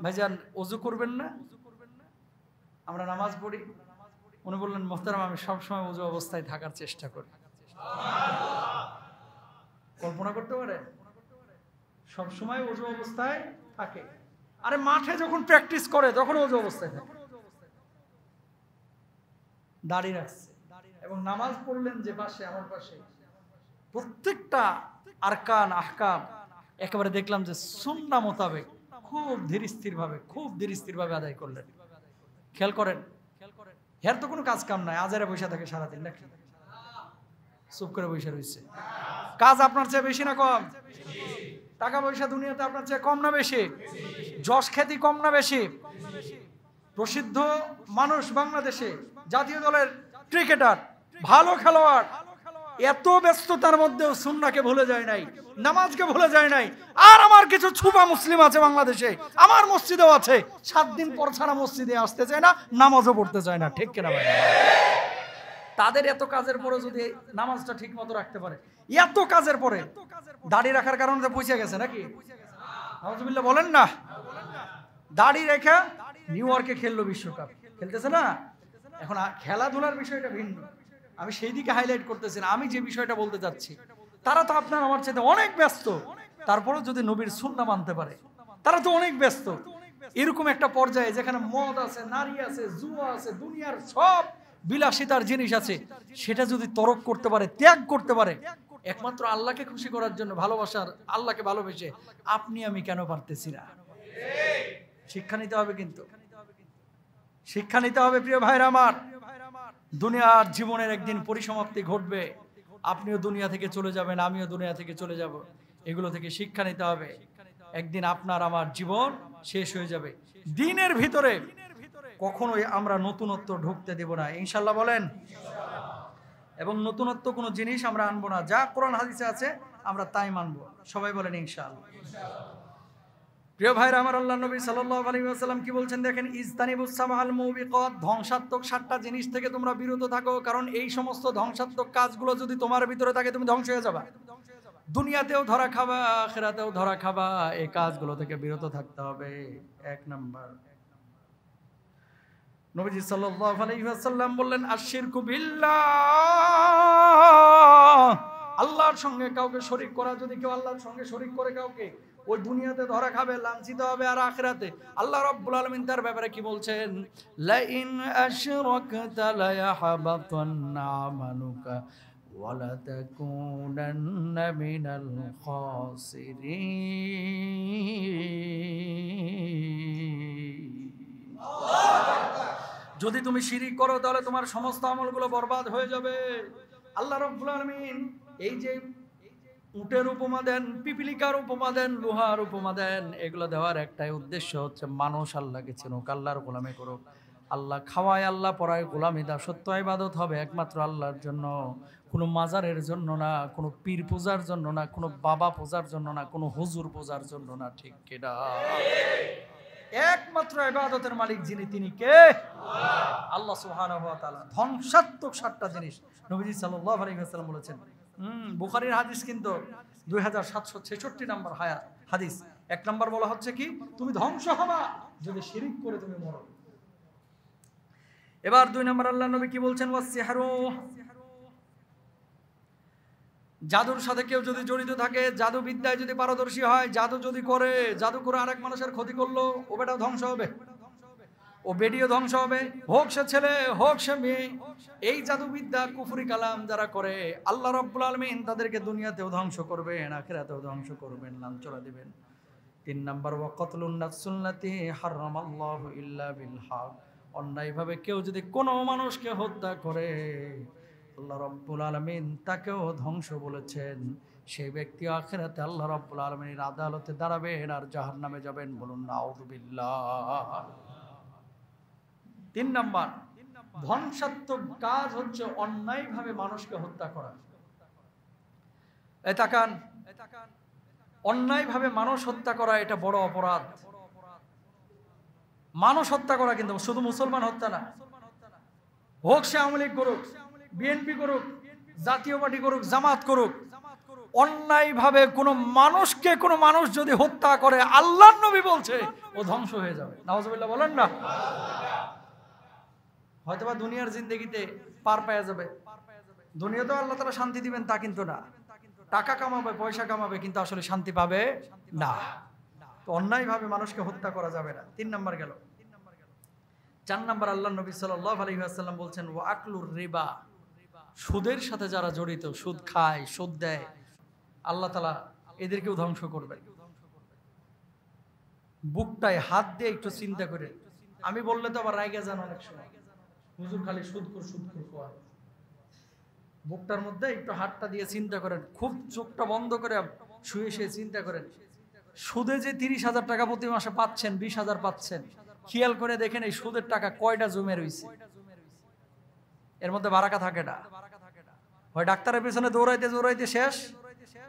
ভাইজান ওযু করবেন না? আমরা নামাজ পড়ি। উনি বললেন, মোহতারাম আমি সবসময় ওযু অবস্থায় থাকার চেষ্টা করি। কল্পনা করতে পারে? সবসময় ওযু অবস্থায় থাকে। আরে মাঠে যখন প্র্যাকটিস করে তখন ওযু অবস্থায় থাকে। দাড়ি রাখছে এবং নামাজ পড়লেন যে পাশে, আমার পাশে, প্রত্যেকটা আরকান আহকাম একেবারে দেখলাম যে সুন্নাহ মোতাবেক খুব ধীর স্থির ভাবে আদায় করলেন। খেয়াল করেন, এর তো কোনো কাজ কাম নাই, আজারে বসে থাকে সারাদিন নাকি? চুপ করে বসে রয়েছে। কাজ আপনার চেয়ে বেশি না কম? টাকা পয়সা দুনিয়াতে আপনার চেয়ে কম না বেশি? যশ খ্যাতি কম না বেশি? প্রসিদ্ধ মানুষ বাংলাদেশে, জাতীয় দলের ক্রিকেটার, ভালো খেলোয়াড়, এত ব্যস্ততার মধ্যেও সুন্নাহকে ভুলে যায় নাই, নামাজকে ভুলে যায় নাই। আর আমার কিছু ছুপা মুসলিম আছে বাংলাদেশে, আমার মসজিদেও আছে, 7 দিন পর ছাড়া মসজিদে আসতে চায় না, নামাজও পড়তে চায় না। ঠিক কিনা ভাই? তাদের এত কাজের পরে যদি নামাজটা ঠিক মতো রাখতে পারে, এত কাজের পরে দাড়ি রাখার কারণে তো পৌঁছে গেছে নাকি? নাউজুবিল্লাহ বলেন না। দাড়ি রেখা নিউ ইয়র্কে খেললো বিশ্বকাপ, খেলতেছে না? এখন খেলাধুলার বিষয়টা ভিন্ন, আমি সেই দিকে হাইলাইট করতেছি না। আমি যে বিষয়টা বলতে চাচ্ছি, তারা তো আপনার আমার চাইতে অনেক ব্যস্ত, তারপরেও যদি নবীর সুন্নাহ মানতে পারে, তারা তো অনেক ব্যস্ত। এরকম একটা পর্যায়ে যেখানে মদ আছে, নারী আছে, জুয়া আছে, দুনিয়ার সব বিলাসিতার জিনিস আছে, সেটা যদি তরক করতে পারে, ত্যাগ করতে পারে, একমাত্র আল্লাহকে খুশি করার জন্য, ভালোবাসার আল্লাহকে ভালোবেসে, আপনি আমি কেন পারতেছি না? শিক্ষা নিতে হবে, কিন্তু শিক্ষা নিতে হবে প্রিয় ভাইরা আমার। দুনিয়ার জীবনের একদিন পরিসমাপ্তি ঘটবে, আপনিও দুনিয়া থেকে চলে যাবেন, আমিও দুনিয়া থেকে চলে যাব। এগুলো থেকে শিক্ষা নিতে হবে। একদিন আপনার আমার জীবন শেষ হয়ে যাবে। দিনের ভিতরে কখনোই আমরা নতুনত্ব ঢুকতে দেব না, ইনশাআল্লাহ বলেন। এবং নতুনত্ব কোনো জিনিস আমরা আনবো না, যা কোরআন হাদিসে আছে আমরা তাই মানবো। সবাই বলেন ইনশাআল্লাহ। প্রিয় ভাইরা আমার, আল্লাহ নবী সাল্লাল্লাহু আলাইহি ওয়াসাল্লাম কি বলছেন দেখেন, ইজতানিবুস সামাল মুবিকাত, ধ্বংসাত্মক 7টা জিনিস থেকে তোমরা বিরত থাকো, কারণ এই সমস্ত ধ্বংসাত্মক কাজগুলো যদি তোমার ভিতরে থাকে তুমি ধ্বংস হয়ে যাবে। দুনিয়াতেও ধরা খাবা, আখিরাতেও ধরা খাবা। এই কাজগুলো থেকে বিরত থাকতে হবে। 1 নাম্বার, নবীজি সাল্লাল্লাহু আলাইহি ওয়াসাল্লাম বললেন, আশিরকু বিল্লাহ, আল্লাহর সঙ্গে কাউকে শরীক করা। যদি কেউ আল্লাহর সঙ্গে শরীক করে কাউকে, ওই দুনিয়াতে ধরা খাবে, লাঞ্ছিত হবে, আর আখিরাতে আল্লাহ রাব্বুল আলামিন তার ব্যাপারে কি বলছেন? লা ইন আশরাকতা লা ইয়াহবাতান্না আমালুকা ওয়া লা তাকুনান্না মিনাল খাসিরিন। যদি তুমি শিরিক করো তাহলে তোমার সমস্ত আমলগুলো বরবাদ হয়ে যাবে। আল্লাহ রাব্বুল আলামিন এই যে উটের উপমা দেন, পিপিলিকার উপমা দেন, লোহার উপমা দেন, এগুলো দেওয়ার একটাই উদ্দেশ্য হচ্ছে মানুষ আল্লাহকে চিনুক, আল্লাহর গোলামি করুক। আল্লাহ খাওয়ায়, আল্লাহ পড়ায়, গোলামি দা সত্য ইবাদত হবে একমাত্র আল্লাহর জন্য, কোনো মাজারের জন্য না, কোনো পীর পূজার জন্য না, কোনো বাবা পূজার জন্য না, কোনো হুজুর পূজার জন্য না। ঠিক কিনা? একমাত্র ইবাদতের মালিক যিনি, তিনি কে? আল্লাহ সুবহানাহু ওয়া তাআলা। ধ্বংসাত্মক 7টা জিনিস নবীজি সাল্লাল্লাহু আলাইহি ওয়াসাল্লাম বলেছেন। বুখারীর হাদিস, কিন্তু 2766 নম্বর হাদিস। 1 নম্বর বলা হচ্ছে কি, তুমি ধ্বংস হবা যদি শিরিক করে তুমি মরো। এবার 2 নম্বর আল্লাহ নবী কি বলছেন? ওয়াসসিহরু, জাদুর সাথে কেউ যদি জড়িত থাকে, জাদু বিদ্যায় যদি পারদর্শী হয়, জাদু যদি করে, জাদু করে আরেক মানুষের ক্ষতি করলো, ও বেটাও ধ্বংস হবে, ও বেডিও ধ্বংস হবে, হোক সে ছেলে হোক সে মেয়ে। এই জাদু বিদ্যা কুফরি কালাম যারা করে, আল্লাহ রাব্বুল আলামিন তাদেরকে দুনিয়াতেও ধ্বংস করবেন, আখিরাতেও ধ্বংস করবেন, লাঞ্ছনা দিবেন। 3 নাম্বার, ওয়া কতলুন নাফসুল্লাতী হারামাল্লাহু ইল্লা বিল হক, অন্যায়ভাবে কেউ যদি কোনো মানুষকে হত্যা করে, আল্লাহ রাব্বুল আলামিন তাকেও ধ্বংস বলেছেন, সেই ব্যক্তি আখিরাতে আল্লাহ রাব্বুল আলামিনের আদালতে দাঁড়াবেন আর জাহান্নামে যাবেন। বলুন নাউযুবিল্লাহ। 3 নাম্বার ধ্বংসাত্মক কাজ হচ্ছে অন্যায়ভাবে মানুষকে হত্যা করা। এই তাকান, অন্যায়ভাবে মানুষ হত্যা করা এটা বড় অপরাধ। মানুষ হত্যা করা কিন্তু শুধু মুসলমান হত্যা না, হোক সে আওয়ামী লীগ করুক, বিএনপি করুক, জাতীয় পার্টি করুক, জামাত করুক, অন্যায়ভাবে কোনো মানুষকে কোনো মানুষ যদি হত্যা করে আল্লাহর নবী বলছে ও ধ্বংস হয়ে যাবে। নাউজুবিল্লাহ বলেন না। হয়তোবা দুনিয়ার জিন্দেগিতে পার পাওয়া যাবে, দুনিয়াতেও আল্লাহ তাআলা শান্তি দিবেন তা কিন্তু না, টাকা কামাবে, পয়সা কামাবে, কিন্তু আসলে শান্তি পাবে না। তো অন্যায়ভাবে মানুষকে হত্যা করা যাবে না। 3 নাম্বার গেল। 4 নাম্বার আল্লাহর নবী সাল্লাল্লাহু আলাইহি ওয়াসাল্লাম বলছেন ওয়া আকলুর রিবা, সুদের সাথে যারা জড়িত, সুদ খায়, সুদ দেয়, আল্লাহ তাআলা এদেরকেও ধ্বংস করবেন। বুকটায় হাত দিয়ে একটু চিন্তা করে, আমি বললে তো আবার রাইগা যান অনেক সময়, হুজুর খালি সুদখোর কয়। বুকটার মধ্যে একটু হাতটা দিয়ে চিন্তা করেন, খুব চোখটা বন্ধ করে শুয়ে শুয়ে চিন্তা করেন, সুদে যে 30,000 টাকা প্রতি মাসে পাচ্ছেন, 20,000 পাচ্ছেন, খেয়াল করে দেখেন এই সুদের টাকা কয়টা জমে রয়েছে। এর মধ্যে বারাকা থাকে না। হয় ডাক্তারের পেছনে দৌড়াইতে দৌড়াইতে শেষ,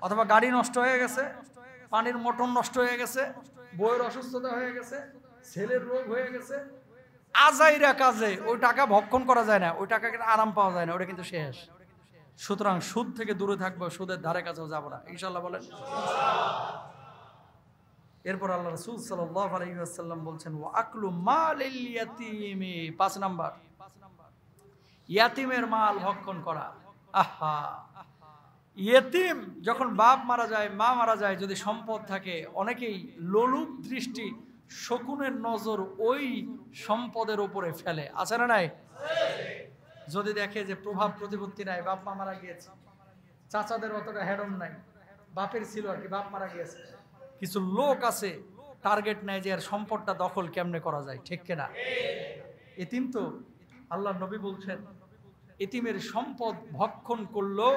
অথবা গাড়ি নষ্ট হয়ে গেছে, পানির মোটর নষ্ট হয়ে গেছে, বউয়ের অসুস্থতা হয়ে গেছে, ছেলের রোগ হয়ে গেছে, আজাইরা কাজে ওই টাকা ভক্ষণ করা যায় না, ওই টাকাকে আরাম পাওয়া যায় না, ওটা কিন্তু শেষ। সুতরাং সুদ থেকে দূরে থাকবো, সুদের ধারে কাছেও যাবো না, ইনশাআল্লাহ বলেন। এরপর আল্লাহ রাসূল সাল্লাল্লাহু আলাইহি ওয়াসাল্লাম বলছেন ওয়া আকলু মালিল ইয়াতীমি, 5 নাম্বার ইয়াতিমের মাল ভক্ষণ করা। আহা, ইয়েতিম যখন বাপ মারা যায়, মা মারা যায়, যদি সম্পদ থাকে, অনেকেই লোলুপ দৃষ্টি, শকুনের নজর ওই সম্পদের উপরে ফেলে, আছে না নাই? যদি দেখে যে প্রভাব প্রতিপত্তি নাই, বাপ মা মারা গিয়েছে, চাচাদের অতটা হেডম নাই, বাপের ছিল আর কি, বাপ মারা গিয়েছে, কিছু লোক আছে টার্গেট নেয় যে আর সম্পদটা দখল কেমনে করা যায়, ঠিক কিনা? এতিম তো আল্লাহ নবী বলছেন এতিমের সম্পদ ভক্ষণ করলো,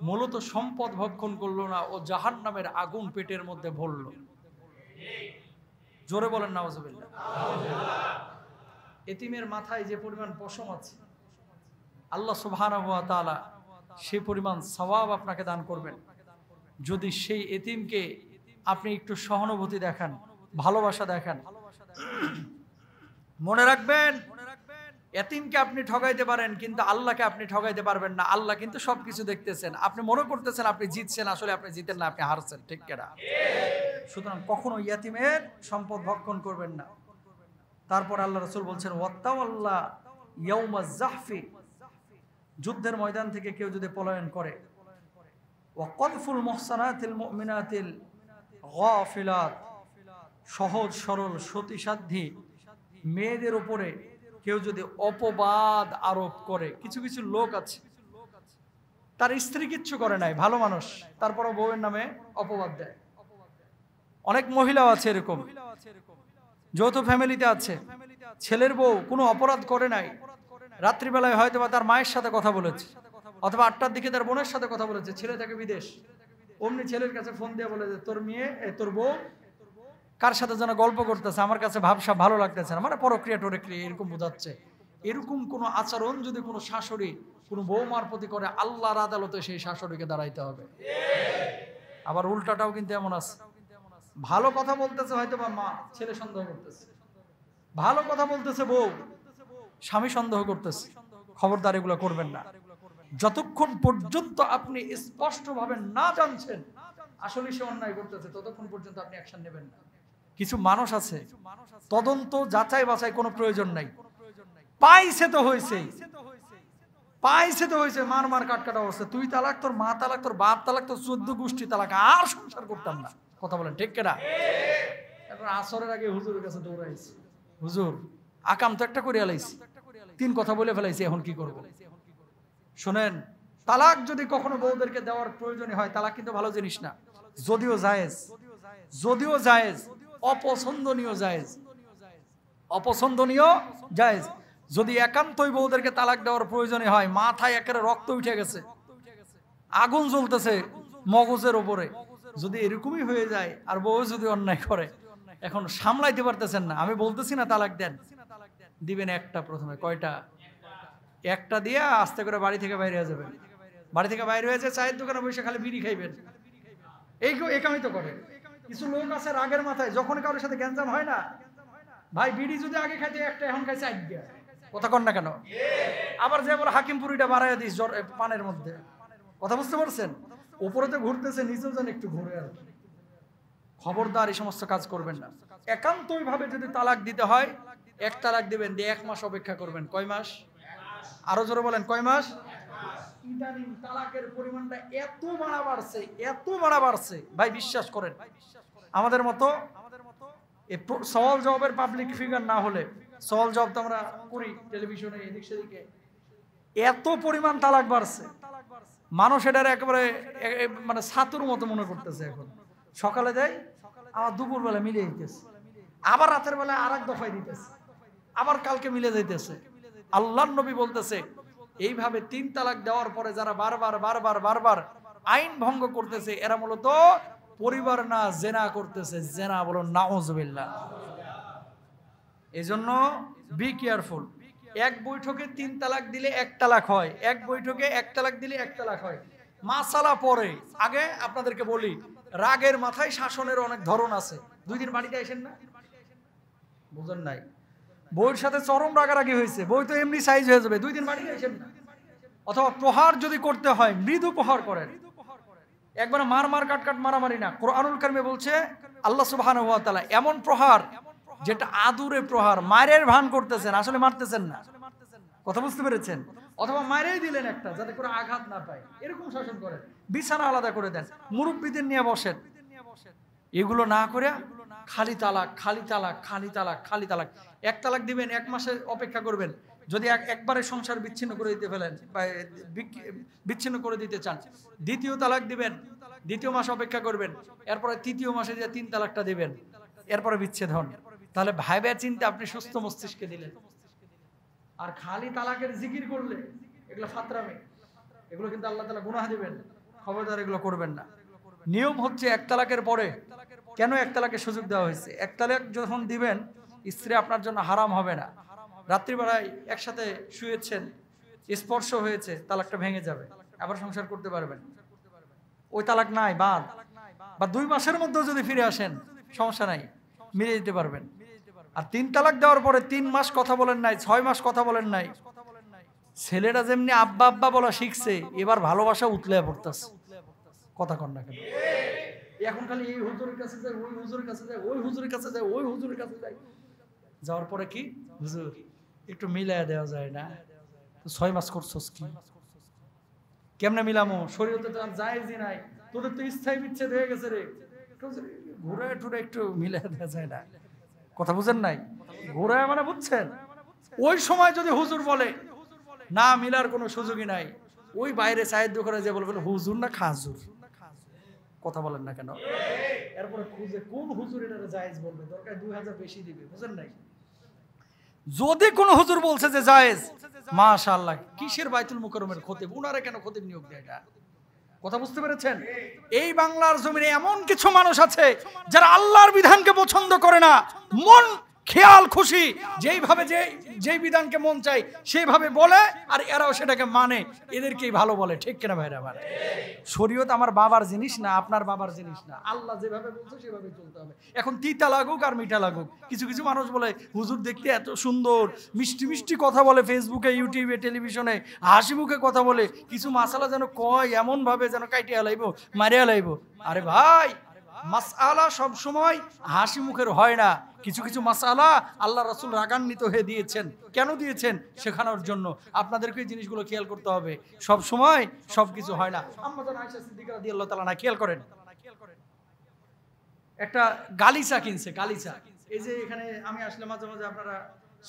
মূলত সম্পদ ভক্ষণ করলো না, ও জাহান্নামের আগুন পেটের মধ্যে ভরল। জোরে বলেন নাউজুবিল্লাহ। এতিমের মাথায় যে পরিমাণ পশম আছে, আল্লাহ সুবহানাহু ওয়া তাআলা সে পরিমাণ সওয়াব আপনাকে দান করবেন যদি সেই এতিমকে আপনি একটু সহানুভূতি দেখান, ভালোবাসা দেখান। মনে রাখবেন, এতিমকে আপনি ঠগাইতে পারেন, কিন্তু আল্লাহকে আপনি ঠগাইতে পারবেন না। আল্লাহ কিন্তু সবকিছু দেখতেছেন। আপনি মনে করতেছেন আপনি জিতছেন, আসলে আপনি জিতেন না, আপনি হারছেন, ঠিক কিনা? সুতরাং কখনো ইয়াতিমের সম্পদ ভক্ষণ করবেন না। তারপর আল্লাহ রাসূল বলছেন ওয়াত্তাওয়াল্লা ইয়াউমাজ জাহফি, যুদ্ধের ময়দান থেকে কেউ যদি পলায়ন করে, ওয়া কযফুল মুহসানাতিল মুমিনাতিল গাফিলাত, সহজ সরল সতীসাধ্যী মেয়েদের উপরে কেউ যদি অপবাদ আরোপ করে, কিছু কিছু লোক আছে তার স্ত্রী কিচ্ছু করে নাই, ভালো মানুষ, তারপরও বউয়ের নামে অপবাদ দেয়। অনেক মহিলাও আছে এরকম, যৌথ ফ্যামিলিতে আছে, ছেলের বউ কোনো অপরাধ করে নাই, রাত্রিবেলায় হয়তো বা তার মায়ের সাথে কথা বলেছে, অথবা 8টার দিকে তার বোনের সাথে কথা বলেছে, ছেলে থাকে বিদেশ, অমনি ছেলের কাছে ফোন দিয়ে বলে যে তোর মেয়ে, তোর বউ কার সাথে যেন গল্প করতেছে, আমার কাছে ভাবসা ভালো লাগতেছে না, মানে পরক্রিয়া টরক্রিয়া এরকম বোঝাচ্ছে। এরকম কোনো আচরণ যদি কোনো শাশুড়ি কোনো বৌমার প্রতি করে, আল্লাহর আদালতে সেই শাশুড়িকে দাঁড়াইতে হবে। আবার উল্টাটাও কিন্তু এমন আছে, ভালো কথা বলতেছে হয়তো বা মা, ছেলে সন্দেহ করতেছে, ভালো কথা বলতেছে বউ, স্বামী সন্দেহ করতেছে। খবরদার এগুলো করবেন না। যতক্ষণ পর্যন্ত আপনি স্পষ্টভাবে না জানছেন আসলে সে অন্যায় করতেছে, ততক্ষণ পর্যন্ত আপনি অ্যাকশন নেবেন না। কিছু মানুষ আছে তদন্ত যাচাই বাছাই কোনো প্রয়োজন নাই, পাইছে তো হয়েছে, পাইছে তো হয়েছে, মার মার কাটকাটা অবস্থা, তুই তালাক, তোর মা তালাক, তোর বাপ তালাক, তোর 14 গোষ্ঠী তালাক, আর সংসার করতাম না। কথা বলেন ঠিক কিনা? এখন আসরের আগে হুজুরের কাছে দৌড়াইছি, হুজুর আকাম তো একটা করে আলাইছি, 3 কথা বলে ফেলাইছি, এখন কি করব? শুনেন, তালাক যদি কখনো বউদেরকে দেওয়ার প্রয়োজনীয় হয়, তালাক কিন্তু ভালো জিনিস না, যদিও জায়েজ, যদিও জায়েজ, অপছন্দনীয় জায়েজ, অপছন্দনীয় জায়েজ। যদি একান্তই বউদেরকে তালাক দেওয়ার প্রয়োজনীয় হয়, মাথায় একেবারে রক্ত উঠে গেছে, আগুন জ্বলতেছে, মগজের ওপরে। যদি এরকমই হয়ে যায় আর বউ যদি অন্যায় করে, এখন সামলাইতে পারতেছেন না, আমি বলতেছি না তালাক দেন, দিবেন একটা প্রথমে। কয়টা? একটা দিয়ে আস্তে করে বাড়ি থেকে বাইরে হয়ে যাবেন। বাড়ি থেকে বাইরে হয়ে যায় চায়ের দোকানে বসে খালি বিড়ি খাইবেন। এই কামই তো করে কিছু লোক আছে রাগের মাথায়, যখন কারোর সাথে গ্যাঞ্জাম হয় না, ভাই বিড়ি যদি আগে খাইতে একটা, এখন খাইছে আজ্ঞা। কথা কন না কেন? আবার যে বলে হাকিমপুরিটা বাড়াইয়া দিস পানের মধ্যে। কথা বুঝতে পারছেন? উপরে তো ঘুরতেছে, নিচেও যেন একটু ঘুরে আর কি। খবরদার এই সমস্ত কাজ করবেন না। একান্তই ভাবে যদি তালাক দিতে হয়, এক তালাক দিবেন, দিয়ে 1 মাস অপেক্ষা করবেন। কয় মাস? আরো জোরে বলেন, কয় মাস? ইদানিং তালাকের পরিমাণটা এত বাড়া বাড়ছে ভাই, বিশ্বাস করেন। আমাদের মতো সওয়াল জবাবের পাবলিক ফিগার না হলে, সওয়াল জবাব তো আমরা করি টেলিভিশনে এদিক সেদিকে, এত পরিমাণ তালাক বাড়ছে, মানুষ এটার একেবারে মানে ছাতুর মতো মনে করতেছে। এখন সকালে দেয়, আবার দুপুর বেলা মিলে দিতেছে, আবার রাতের বেলা আর এক দফায় দিতেছে, আবার কালকে মিলে যাইতেছে। আল্লাহর নবী বলতেছে, এইভাবে 3 তালাক দেওয়ার পরে যারা বারবার আইন ভঙ্গ করতেছে, এরা মূলত পরিবার না জেনা করতেছে। জেনা, বলুন নাউজুবিল্লাহ। এজন্য বি কেয়ারফুল। এক বৈঠকে 3 তালাক দিলে 1 তালাক হয়, এক বৈঠকে 1 তালাক দিলে 1 তালাক হয়। মাসালা পরে, আগে আপনাদেরকে বলি, রাগের মাথায় শাসনের অনেক ধরন আছে। 2 দিন বাড়িতে আসেন না, বুঝেন নাই? বউয়ের সাথে চরম রাগারাগি হয়েছে, বই তো এমনি সাইজ হয়ে যাবে, 2 দিন বাড়িতে আসেন না। অথবা প্রহার যদি করতে হয়, মৃদু প্রহার করেন, একবারে মার কাট মারামারি না। কোরআনুল কারিমে বলছে আল্লাহ সুবহানাহু ওয়া তাআলা, এমন প্রহার যেটা আদুরে প্রহার, মায়ের ভান করতেছেন, আসলে মারতেছেন না। কথা বুঝতে পেরেছেন? অথবা মারেই দিলেন একটা, যাতে করে আঘাত না পায়, এরকম শাসন করেন। বিছানা আলাদা করে দেন, মুরব্বীদের নিয়ে বসেন। এগুলো না করে খালি তালাক, খালি তালাক, খালি তালাক, খালি তালাক। 1 তালাক দিবেন, 1 মাসে অপেক্ষা করবেন। যদি একবারে সংসার বিচ্ছিন্ন করে দিতে ফেলেন বা বিচ্ছিন্ন করে দিতে চান, 2য় তালাক দিবেন, 2য় মাস অপেক্ষা করবেন, এরপরে 3য় মাসে যে 3 তালাকটা দিবেন, এরপরে বিচ্ছেদ হন। তাহলে ভাইবা চিন্তা আপনি সুস্থ মস্তিষ্কে দিলেন। আর খালি তালাকের জিকির করলে এগুলো ফাতরামি, এগুলো কিন্তু আল্লাহ তাআলা গুনাহ দিবেন। খবরদার এগুলো করবেন না। নিয়ম হচ্ছে 1 তালাকের পরে কেন 1 তালাকের সুযোগ দেওয়া হয়েছে? 1 তালাক যখন দিবেন, স্ত্রী আপনার জন্য হারাম হবে না। রাত্রিবেলায় একসাথে শুয়েছেন, স্পর্শ হয়েছে, তালাকটা ভেঙে যাবে, আবার সংসার করতে পারবেন। ওই তালাক নাই, বাদ। বা 2 মাসের মধ্যে যদি ফিরে আসেন, সমস্যা নাই, মিলে যেতে পারবেন। আর 3 তালাক দেওয়ার পরে 3 মাস কথা বলেন নাই, 6 মাস কথা বলেন নাই, ছেলেটা যেমনি আব্বা আব্বা বলা শিখছে, এবার ভালোবাসা উতলে পড়তেছে। কথা কন না কেন? এখন খালি এই হুজুরের কাছে যায়, ওই হুজুরের কাছে যায়, ওই হুজুরের কাছে যায়, ওই হুজুরের কাছে যায়। যাওয়ার পরে কি, হুজুর একটু মিলাইয়া দেওয়া যায় না? 6 মাস করছস কি? কেমনে মিলামো? শরীয়তে তো আর জায়েজই নাই, তোদের তো স্থায়ী বিচ্ছেদ হয়ে গেছে রে, ঘুরে টুরে একটু মিলাইয়া দেওয়া যায় না? কথা বুঝেন নাই? ঘুরায় মানে বুঝছেন? ওই সময় যদি হুজুর বলে না, মিলার কোনো সুযোগই নাই, ওই বাইরে চায়ের দোকানে যে বলবেন হুজুর না খাজুর। কথা বলেন না কেন? এরপরে খুঁজে কোন হুজুর এটা জায়েজ বলবে, দরকার 2000 বেশি দিবে, বুঝেন নাই? যদি কোন হুজুর বলছে যে জায়েজ, মাশাআল্লাহ, কিসের বাইতুল মুকাররমের খতিব, উনারে কেন খতিব নিয়োগ দেয়? এটা কথা বুঝতে পেরেছেন? এই বাংলার জমিনে এমন কিছু মানুষ আছে যারা আল্লাহর বিধানকে পছন্দ করে না, মন খেয়াল খুশি যেইভাবে যেই বিধানকে মন চাই সেইভাবে বলে, আর এরাও সেটাকে মানে, এদেরকেই ভালো বলে। ঠিক কিনা ভাইরা? আমার শরীয়ত আমার বাবার জিনিস না, আপনার বাবার জিনিস না। আল্লাহ যেভাবে বলছে সেভাবে চলতে হবে। এখন তিতা লাগুক আর মিঠা লাগুক, কিছু কিছু মানুষ বলে হুজুর দেখতে এত সুন্দর, মিষ্টি মিষ্টি কথা বলে, ফেসবুকে, ইউটিউবে, টেলিভিশনে হাসি মুখে কথা বলে, কিছু মাসালা যেন কয় এমন ভাবে যেন কাইটিয়া লাইব, মারিয়া লাইব। আরে ভাই, মাসআলা সব সময় হাসি মুখের হয় না। কিছু কিছু মাসআলা আল্লাহ রাসূল রাগান্বিত হয়ে দিয়েছেন। কেন দিয়েছেন? শেখানোর জন্য। আপনাদেরকে এই জিনিসগুলো খেয়াল করতে হবে। সব সময় সবকিছু হয় না। আম্মা জান আয়েশা সিদ্দিকা রাদিয়াল্লাহু তাআলা না, খেয়াল করেন, একটা গালিচা কিনছে। গালিচা, এই যে এখানে আমি আসলে মাঝে মাঝে আপনারা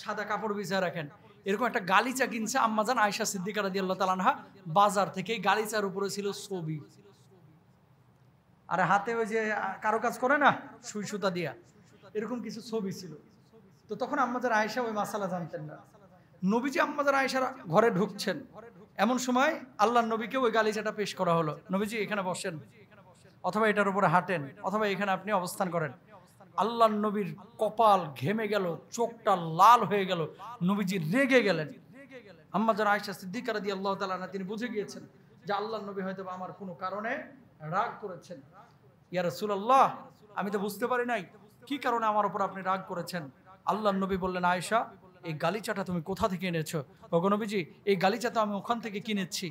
সাদা কাপড় বিছায় রাখেন, এরকম একটা গালিচা কিনছে আম্মা জান আয়েশা সিদ্দিকা রাদিয়াল্লাহু তাআলা আনহা বাজার থেকে। এই গালিচার উপরে ছিল ছবি, আর হাতে ওই যে কারো কাজ করে না, সুই সুতা দিয়া, এরকম কিছু ছবি ছিল। তো তখন আম্মাজান আয়েশা ওই মাসালা জানতেন না। নবীজি আম্মাজান আয়েশার ঘরে ঢুকছেন, এমন সময় আল্লাহর নবীকে ওই গালিচাটা পেশ করা হলো। নবীজি এখানে বসেন। অথবা এটার উপরে হাঁটেন, অথবা এখানে আপনি অবস্থান করেন। আল্লাহর নবীর কপাল ঘেমে গেল, চোখটা লাল হয়ে গেল, নবীজি রেগে গেলেন। আম্মা জান আয়েশা সিদ্দিকা রাদিয়াল্লাহু তাআলা আনহা তিনি বুঝে গিয়েছেন যে আল্লাহর নবী হয়তো আমার কোনো কারণে রাগ করেছেন। ইয়া রাসূলুল্লাহ, আমি তো বুঝতে পারি নাই কি কারণে আমার উপর আপনি রাগ করেছেন। আল্লাহর নবী বললেন, আয়েশা, এই গালিচাটা তুমি কোথা থেকে এনেছো? ওগো নবীজি, এই গালিচা তো আমি ওখান থেকে কিনেছি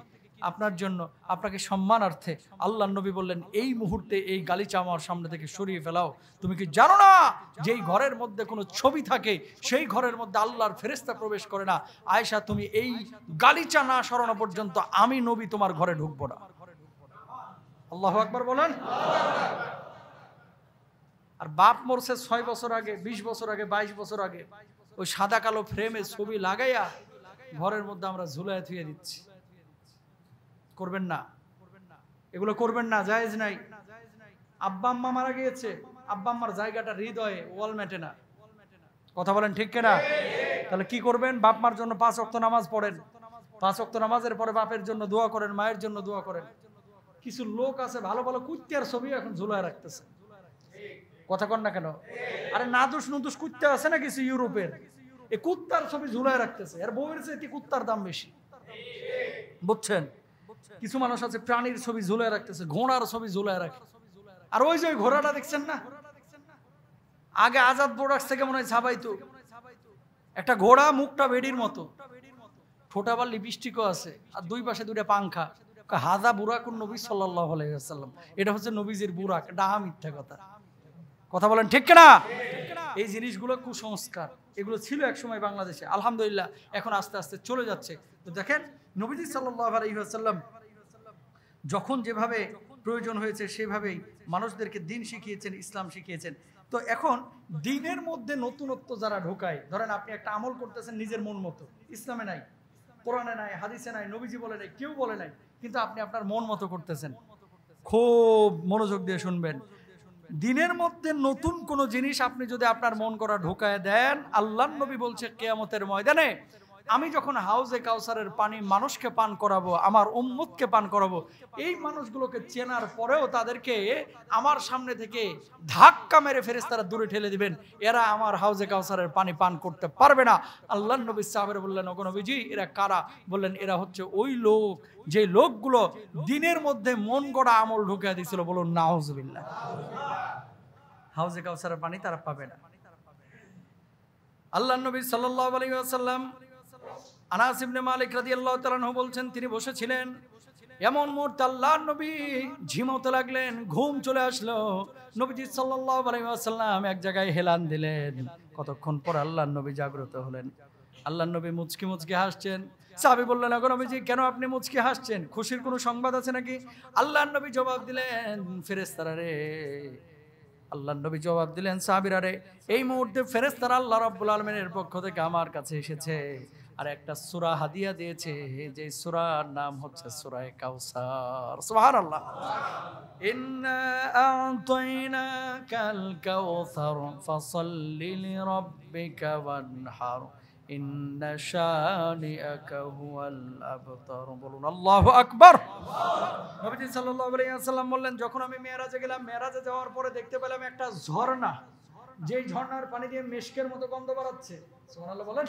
আপনার জন্য, আপনাকে সম্মানার্থে। আল্লাহর নবী বললেন, এই মুহূর্তে এই গালিচা আমার সামনে থেকে সরিয়ে ফেলাও। তুমি কি জানো না যেই ঘরের মধ্যে কোনো ছবি থাকে সেই ঘরের মধ্যে আল্লাহর ফেরেশতা প্রবেশ করে না? আয়েশা, তুমি এই গালিচা না সরানো পর্যন্ত আমি নবী তোমার ঘরে ঢুকবো না। আল্লাহু আকবার বলেন। আর বাপ মরছে 6 বছর আগে, 20 বছর আগে, 22 বছর আগে, ওই সাদা কালো ফ্রেমে ছবি লাগাইয়া ঘরের মধ্যে আমরা ঝুলায় থুয়ে দিচ্ছি। করবেন না, এগুলো করবেন না, জায়েজ নাই। আব্বা আম্মা মারা গিয়েছে, আব্বা আম্মার জায়গাটা হৃদয়ে, ওয়াল ম্যাটে না। কথা বলেন ঠিক কিনা? তাহলে কি করবেন? বাপ মার জন্য 5 ওয়াক্ত নামাজ পড়েন, 5 ওয়াক্ত নামাজের পরে বাপের জন্য দোয়া করেন, মায়ের জন্য দোয়া করেন। কিছু লোক আছে ভালো ভালো কুত্তার ছবি এখন ঝুলায় রাখতেছে। কথা কন না কেন? আরে নাদুস নুদুস কুত্তা আছে না কিছু ইউরোপের, এই কুত্তার ছবি ঝুলায় রাখতেছে। আর বউয়ের চেয়ে কুত্তার দাম বেশি, বুঝছেন? কিছু মানুষ আছে প্রাণীর ছবি ঝুলায় রাখতেছে, ঘোড়ার ছবি ঝুলায় রাখে। আর ওই যে ওই ঘোড়াটা দেখছেন না, আগে আজাদ প্রোডাক্টস থেকে মনে হয় ছাপাইতো একটা ঘোড়া, মুখটা বেডির মতো, ঠোঁটা বা লিপস্টিকও আছে, আর দুই পাশে দুইটা পাংখা। হাজা বুরাকুন নবী সাল্লাল্লাহু আলাইহি ওয়াসাল্লাম, এটা হচ্ছে নবীজির বুরাক। ডাহা মিথ্যা কথা। কথা বলেন ঠিক কিনা? এই জিনিসগুলো কুসংস্কার, এগুলো ছিল এক সময় বাংলাদেশে, আলহামদুলিল্লাহ এখন আস্তে আস্তে চলে যাচ্ছে। তো দেখেন, নবীজি সাল্লাল্লাহু আলাইহি ওয়াসাল্লাম যখন যেভাবে প্রয়োজন হয়েছে সেভাবেই মানুষদেরকে দিন শিখিয়েছেন, ইসলাম শিখিয়েছেন। তো এখন দিনের মধ্যে নতুনত্ব যারা ঢোকায়, ধরেন আপনি একটা আমল করতেছেন নিজের মন মতো, ইসলামে নাই, কোরআনে নাই, হাদিসে নাই, নবীজি বলে নাই, কেউ বলে নাই, কিন্তু আপনি আপনার মন মতো করতেছেন। খুব মনোযোগ দিয়ে শুনবেন, দিনের মধ্যে নতুন কোনো জিনিস আপনি যদি আপনার মন করা ঢোকায় দেন, আল্লাহর নবী বলছে কিয়ামতের ময়দানে আমি যখন হাউজে কাউসারের পানি মানুষকে পান করাবো, আমার উম্মতকে পান করাবো, এই মানুষগুলোকে চেনার পরেও তাদেরকে আমার সামনে থেকে ধাক্কা মেরে ফেরেশতারা দূরে ঠেলে দিবেন, এরা আমার হাউজে কাউসারের পানি পান করতে পারবে না। আল্লাহর নবী সাহাবারা বললেন, ওগো নবীজি, এরা কারা? বললেন, এরা হচ্ছে ওই লোক যে লোকগুলো দিনের মধ্যে মন গড়া আমল ঢুকিয়ে দিয়েছিল। বলুন নাউজুবিল্লাহ। হাউজে কাউসারের পানি তারা পাবে না। আল্লাহর নবী সাল্লাল্লাহু আলাইহি ওয়াসাল্লাম, আনাস ইবনে মালিক রাদিয়াল্লাহু তাআলা আনহু বলছেন, তিনি বসেছিলেন, এমন মুহূর্তে আল্লাহর নবী ঝিমাতে লাগলেন, ঘুম চলে আসলো। নবীজি সাল্লাল্লাহু আলাইহি ওয়াসাল্লাম এক জায়গায় হেলান দিলেন। কতক্ষণ পর আল্লাহর নবী জাগ্রত হলেন। আল্লাহর নবী মুচকি মুচকি হাসছেন। সাহাবী বললেন, ওগো নবীজি, কেন আপনি মুচকি হাসছেন? খুশির কোনো সংবাদ আছে নাকি? আল্লাহর নবী জবাব দিলেন, ফেরেশতারা রে, আল্লাহর নবী জবাব দিলেন, সাহাবীরা রে, এই মুহূর্তে ফেরেশতারা আল্লাহ রাব্বুল আলামিনের পক্ষ থেকে আমার কাছে এসেছে আর একটা সূরা হাদিয়া দিয়েছে, যে সূরার নাম হচ্ছে সূরা কাউসার। সুবহানাল্লাহ। ইন্না আ'তাইনাকাল কাউসার ফাসাল্লি লিরাব্বিকা ওয়ানহার ইন্না শানিআকা হুয়াল আবতার। বলুন আল্লাহু আকবার। নবী সাল্লাল্লাহু আলাইহি ওয়াসাল্লাম বললেন, যখন আমি মেরাজে গেলাম, মেরাজে যাওয়ার পরে দেখতে পেলাম একটা ঝর্ণা, যেই ঝর্ণার পানি দিয়ে মেশকের মতো গন্ধ বেরোচ্ছে। সুবহানাল্লাহ বলেন।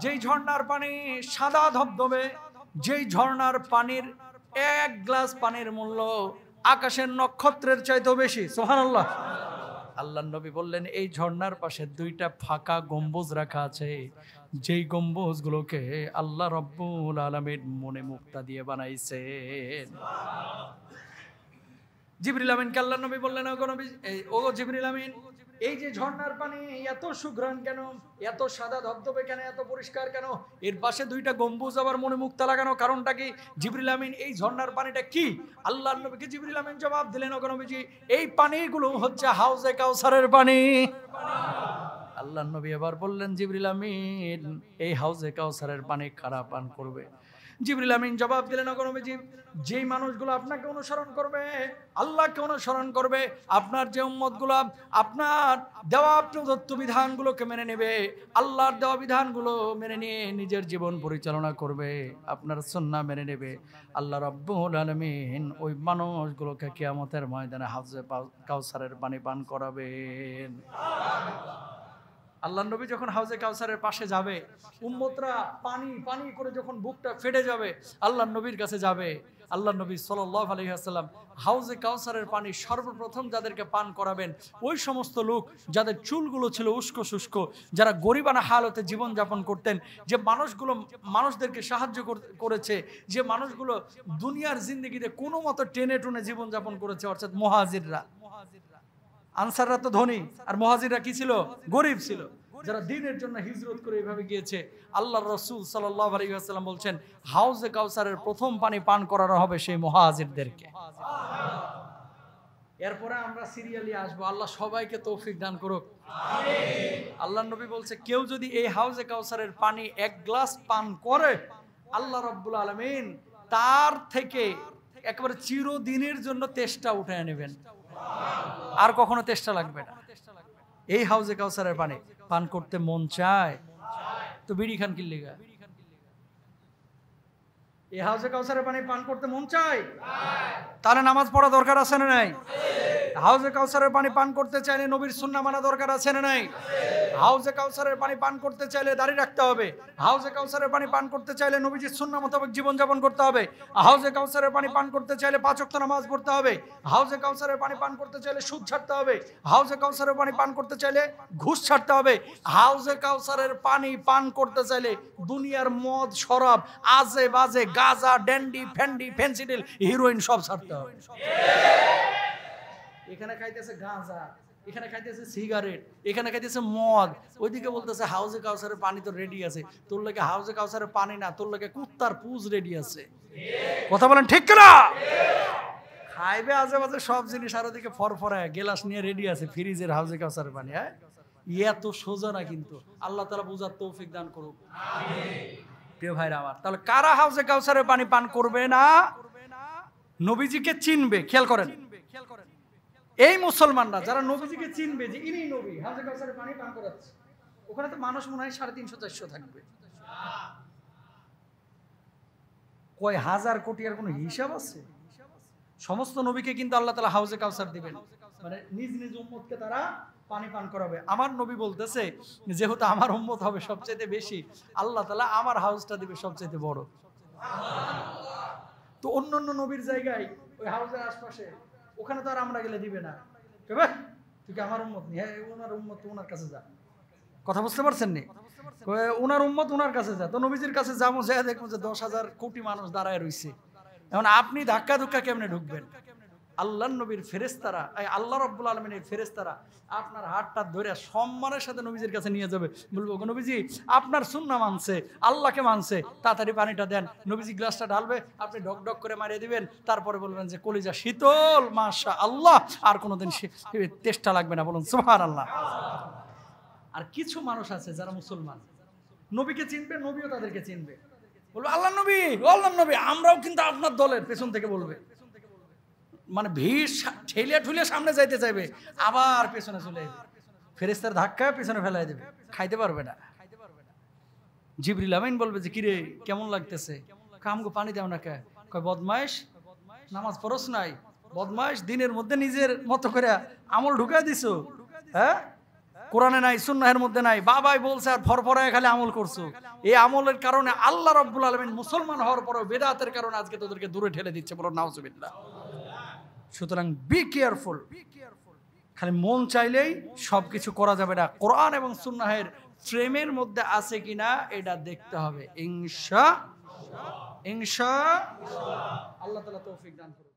যেই ঝর্ণার পানি সাদা ধবধবে, যেই ঝর্ণার পানির এক গ্লাস পানির মূল্য আকাশের নক্ষত্রের চাইতেও বেশি। সুবহানাল্লাহ। আল্লাহর নবী বললেন, এই ঝর্ণার পাশে দুইটা ফাঁকা গম্বুজ রাখা আছে, যেই গম্বুজগুলোকে আল্লাহ রাব্বুল আলামিন মনে মুক্তা দিয়ে বানাইছেন। জিবরিল আমিনকে আল্লাহর নবী বললেন, ওগো জিবরিল আমিন, এই যে ঝর্ণার পানি এত সুঘ্রাণ কেন, এত সাদা ধবধবে কেন, এত পরিষ্কার কেন? এর পাশে দুইটা গম্বুজ আবার মনে মুক্তা লাগানো, কারণটা কি? জিবরিল আমিন, এই ঝর্ণার পানিটা কি? আল্লাহর নবীকে জিবরিল আমিন জবাব দিলেন, ওগো নবীজি, এই পানিগুলো হচ্ছে হাউজে কাউসারের পানি। আল্লাহর নবী এবার বললেন, জিবরিল আমিন, এই হাউজে কাউসারের পানি কারা পান করবে? জিবরিল আমিন জবাব দিলেন, ওগো নবীজি, যেই মানুষগুলো আপনাকে অনুসরণ করবে, আল্লাহকে অনুসরণ করবে, আপনার যে উম্মতগুলো আপনার দেওয়া প্রদত্ত বিধানগুলোকে মেনে নেবে, আল্লাহর দেওয়া বিধানগুলো মেনে নিয়ে নিজের জীবন পরিচালনা করবে, আপনার সুন্নাহ মেনে নেবে, আল্লাহ রাব্বুল আলামিন ওই মানুষগুলোকে কিয়ামতের ময়দানে হাউজে কাউসারের পানি পান করাবেন। আল্লাহর নবী যখন হাউজে কাউসারের পাশে যাবে, উম্মতরা পানি পানি করে যখন বুকটা ফেটে যাবে, আল্লাহর নবীর কাছে যাবে। আল্লাহর নবী সাল্লাল্লাহু আলাইহি ওয়াসাল্লাম হাউজে কাউসারের পানি সর্বপ্রথম যাদেরকে পান করাবেন, ওই সমস্ত লোক যাদের চুলগুলো ছিল উস্কো শুষ্ক, যারা গরিবানা হালতে জীবনযাপন করতেন, যে মানুষগুলো মানুষদেরকে সাহায্য করেছে, যে মানুষগুলো দুনিয়ার জিন্দেগিতে কোনো মতো টেনে টুনে জীবনযাপন করেছে, অর্থাৎ মুহাজিররা। আনসাররা তো ধনী, আর মুহাজিররা কি ছিল? গরিব ছিল, যারা দ্বীনের জন্য হিজরত করে এইভাবে গিয়েছে। আল্লাহর রাসূল সাল্লাল্লাহু আলাইহি ওয়াসাল্লাম বলছেন, হাউজে কাউসারের প্রথম পানি পান করানো হবে সেই মুহাজিরদেরকে। এরপরে আমরা সিরিয়ালি আসবো। আল্লাহ সবাইকে তৌফিক দান করুক, আমিন। আল্লাহর নবী বলছে, কেউ যদি এই হাউজে কাউসারের পানি এক গ্লাস পান করে, আল্লাহ রাব্বুল আলামিন তার থেকে একেবারে চিরদিনের জন্য তেষ্টা উঠায় নেবেন, আর কখনো তেষ্টা লাগবে না। এই হাউজে কাউসারের পানি পান করতে মন চায় তো বিড়ি খান কি লিগা? এই হাউজে কাউসারের পানি পান করতে মন চায়, তাহলে নামাজ পড়া দরকার আছে না নাই? হাউজে কাউসারের পানি পান করতে চাইলে নবীর সুন্নাহ মানা দরকার আছে না নাই? হাউজে কাউসারের পানি পান করতে চাইলে দাড়ি রাখতে হবে। হাউজে কাউসারের পানি পান করতে চাইলে নবীজির সুন্নাহ মোতাবেক জীবনযাপন করতে হবে। হাউজে কাউসারের পানি পান করতে চাইলে 5 ওয়াক্ত নামাজ পড়তে হবে। হাউজে কাউসারের পানি পান করতে চাইলে সুদ ছাড়তে হবে। হাউজে কাউসারের পানি পান করতে চাইলে ঘুষ ছাড়তে হবে। হাউজে কাউসারের পানি পান করতে চাইলে দুনিয়ার মদ, শরাব, আজে বাজে, গাঁজা, ড্যান্ডি, ফ্যান্ডি, ফেন্সিডিল, হিরোইন সব ছাড়তে হবে। এখানে খাইতেছে গাঁজা, এখানে খাইতেছে সিগারেট, এখানে খাইতেছে মদ, ওইদিকে বলতেছে হাউজে কাউসারের পানি তো রেডি আছে। তোর লাগে হাউজে কাউসারের পানি না, তোর লাগে কুত্তার পুজ রেডি আছে। কথা বলেন ঠিক কিনা? খাইবে আজে বাজে সব জিনিস, আর ওদিকে ফরফরায় গেলাস নিয়ে রেডি আছে ফ্রিজের হাউজে কাউসারের পানি। হ্যাঁ, এত সোজা না কিন্তু। আল্লাহ তাআলা বুঝার তৌফিক দান করুক, আমিন। প্রিয় ভাইরা আমার, তাহলে কারা হাউজে কাউসারের পানি পান করবে না? নবীজিকে চিনবে। খেয়াল করেন, এই মুসলমানরা যারা নবীজিকে চিনবে যে ইনি নবী, হাউজে কাউসারের পানি পান করাচ্ছে, ওখানে তো মানুষ মনে হয় 350-400 থাকবে। কয় হাজার কোটি আর কোনো হিসাব আছে? সমস্ত নবীকে কিন্তু আল্লাহ তাআলা হাউজে কাউসার দিবেন, মানে নিজ নিজ উম্মতকে তারা পানি পান করাবে। আমার নবী বলতেছে, যেহেতু আমার উম্মত হবে সবচেয়ে বেশি, আল্লাহ তাআলা আমার হাউজটা দিবে সবচেয়ে বড়। তো অন্যান্য নবীর জায়গায় ওই হাউজের আশপাশে, ওখানে তো আর আমরা গেলে দিবে না। তুই কি আমার উম্মত নি? হ্যাঁ, ওনার উম্মত, ওনার কাছে যা। কথা বুঝতে পারছেন নি? ওনার উম্মত ওনার কাছে যা। তো নবীজির কাছে যাবো, যা দেখবো যে 10,000 কোটি মানুষ দাঁড়ায় রইছে। এখন আপনি ধাক্কা ধুক্কা কেমনে ঢুকবেন? আল্লাহর নবীর ফেরেশতারা, আল্লাহ রাব্বুল আলামিনের ফেরেশতারা আপনার হাতটা ধরে সম্মানের সাথে নবীজির কাছে নিয়ে যাবে, বলবো, নবীজি আপনার সুন্নাহ মানছে, আল্লাহকে মানছে, তাড়াতাড়ি পানিটা দেন। নবীজি গ্লাসটা ঢালবে, আপনি ঢক ঢক করে মারিয়ে দিবেন, তারপরে বলবেন যে কলিজা শীতল, মাশাআল্লাহ, আর কোনোদিন তেষ্টা লাগবে না। বলুন সুবহানাল্লাহ। আর কিছু মানুষ আছে যারা মুসলমান, নবীকে চিনবে, নবীও তাদেরকে চিনবে, বলবে আল্লাহ নবী, আল্লাহ নবী, আমরাও কিন্তু আপনার দলের, পেছন থেকে বলবে, মানে ভিড় ঠেলিয়া ঠুলিয়া সামনে যাইতে চাইবে, আবার পেছনে চলে যাবে, ফেরেশতার ধাক্কায় পেছনে ফেলাই দেবে, খাইতে পারবে না। জিবরিল আমিন বলবে যে কিরে কেমন লাগতেছে? কামগো পানি দাও না কে? কয় বদমাইশ, নামাজ পড়স নাই, বদমাইশ, দিনের মধ্যে নিজের মতো করে আমল ঢুকাই দিছো, হ্যাঁ, কোরআনে নাই, সুন্নাহের মধ্যে নাই, বাবাই বলছে আর ফরফরায় খালি আমল করছো। এই আমলের কারণে আল্লাহ রাব্বুল আলামিন মুসলমান হওয়ার পরেও বেদাতের কারণে আজকে তোদেরকে দূরে ঠেলে দিচ্ছে। বলো নাউজুবিল্লাহ। সুতরাং বি কেয়ারফুল। খালি মন চাইলেই সবকিছু করা যাবে না। কোরআন এবং সুন্নাহের ফ্রেমের মধ্যে আছে কিনা এটা দেখতে হবে। ইনশাআল্লাহ। আল্লাহ তাআলা তৌফিক দান করুন।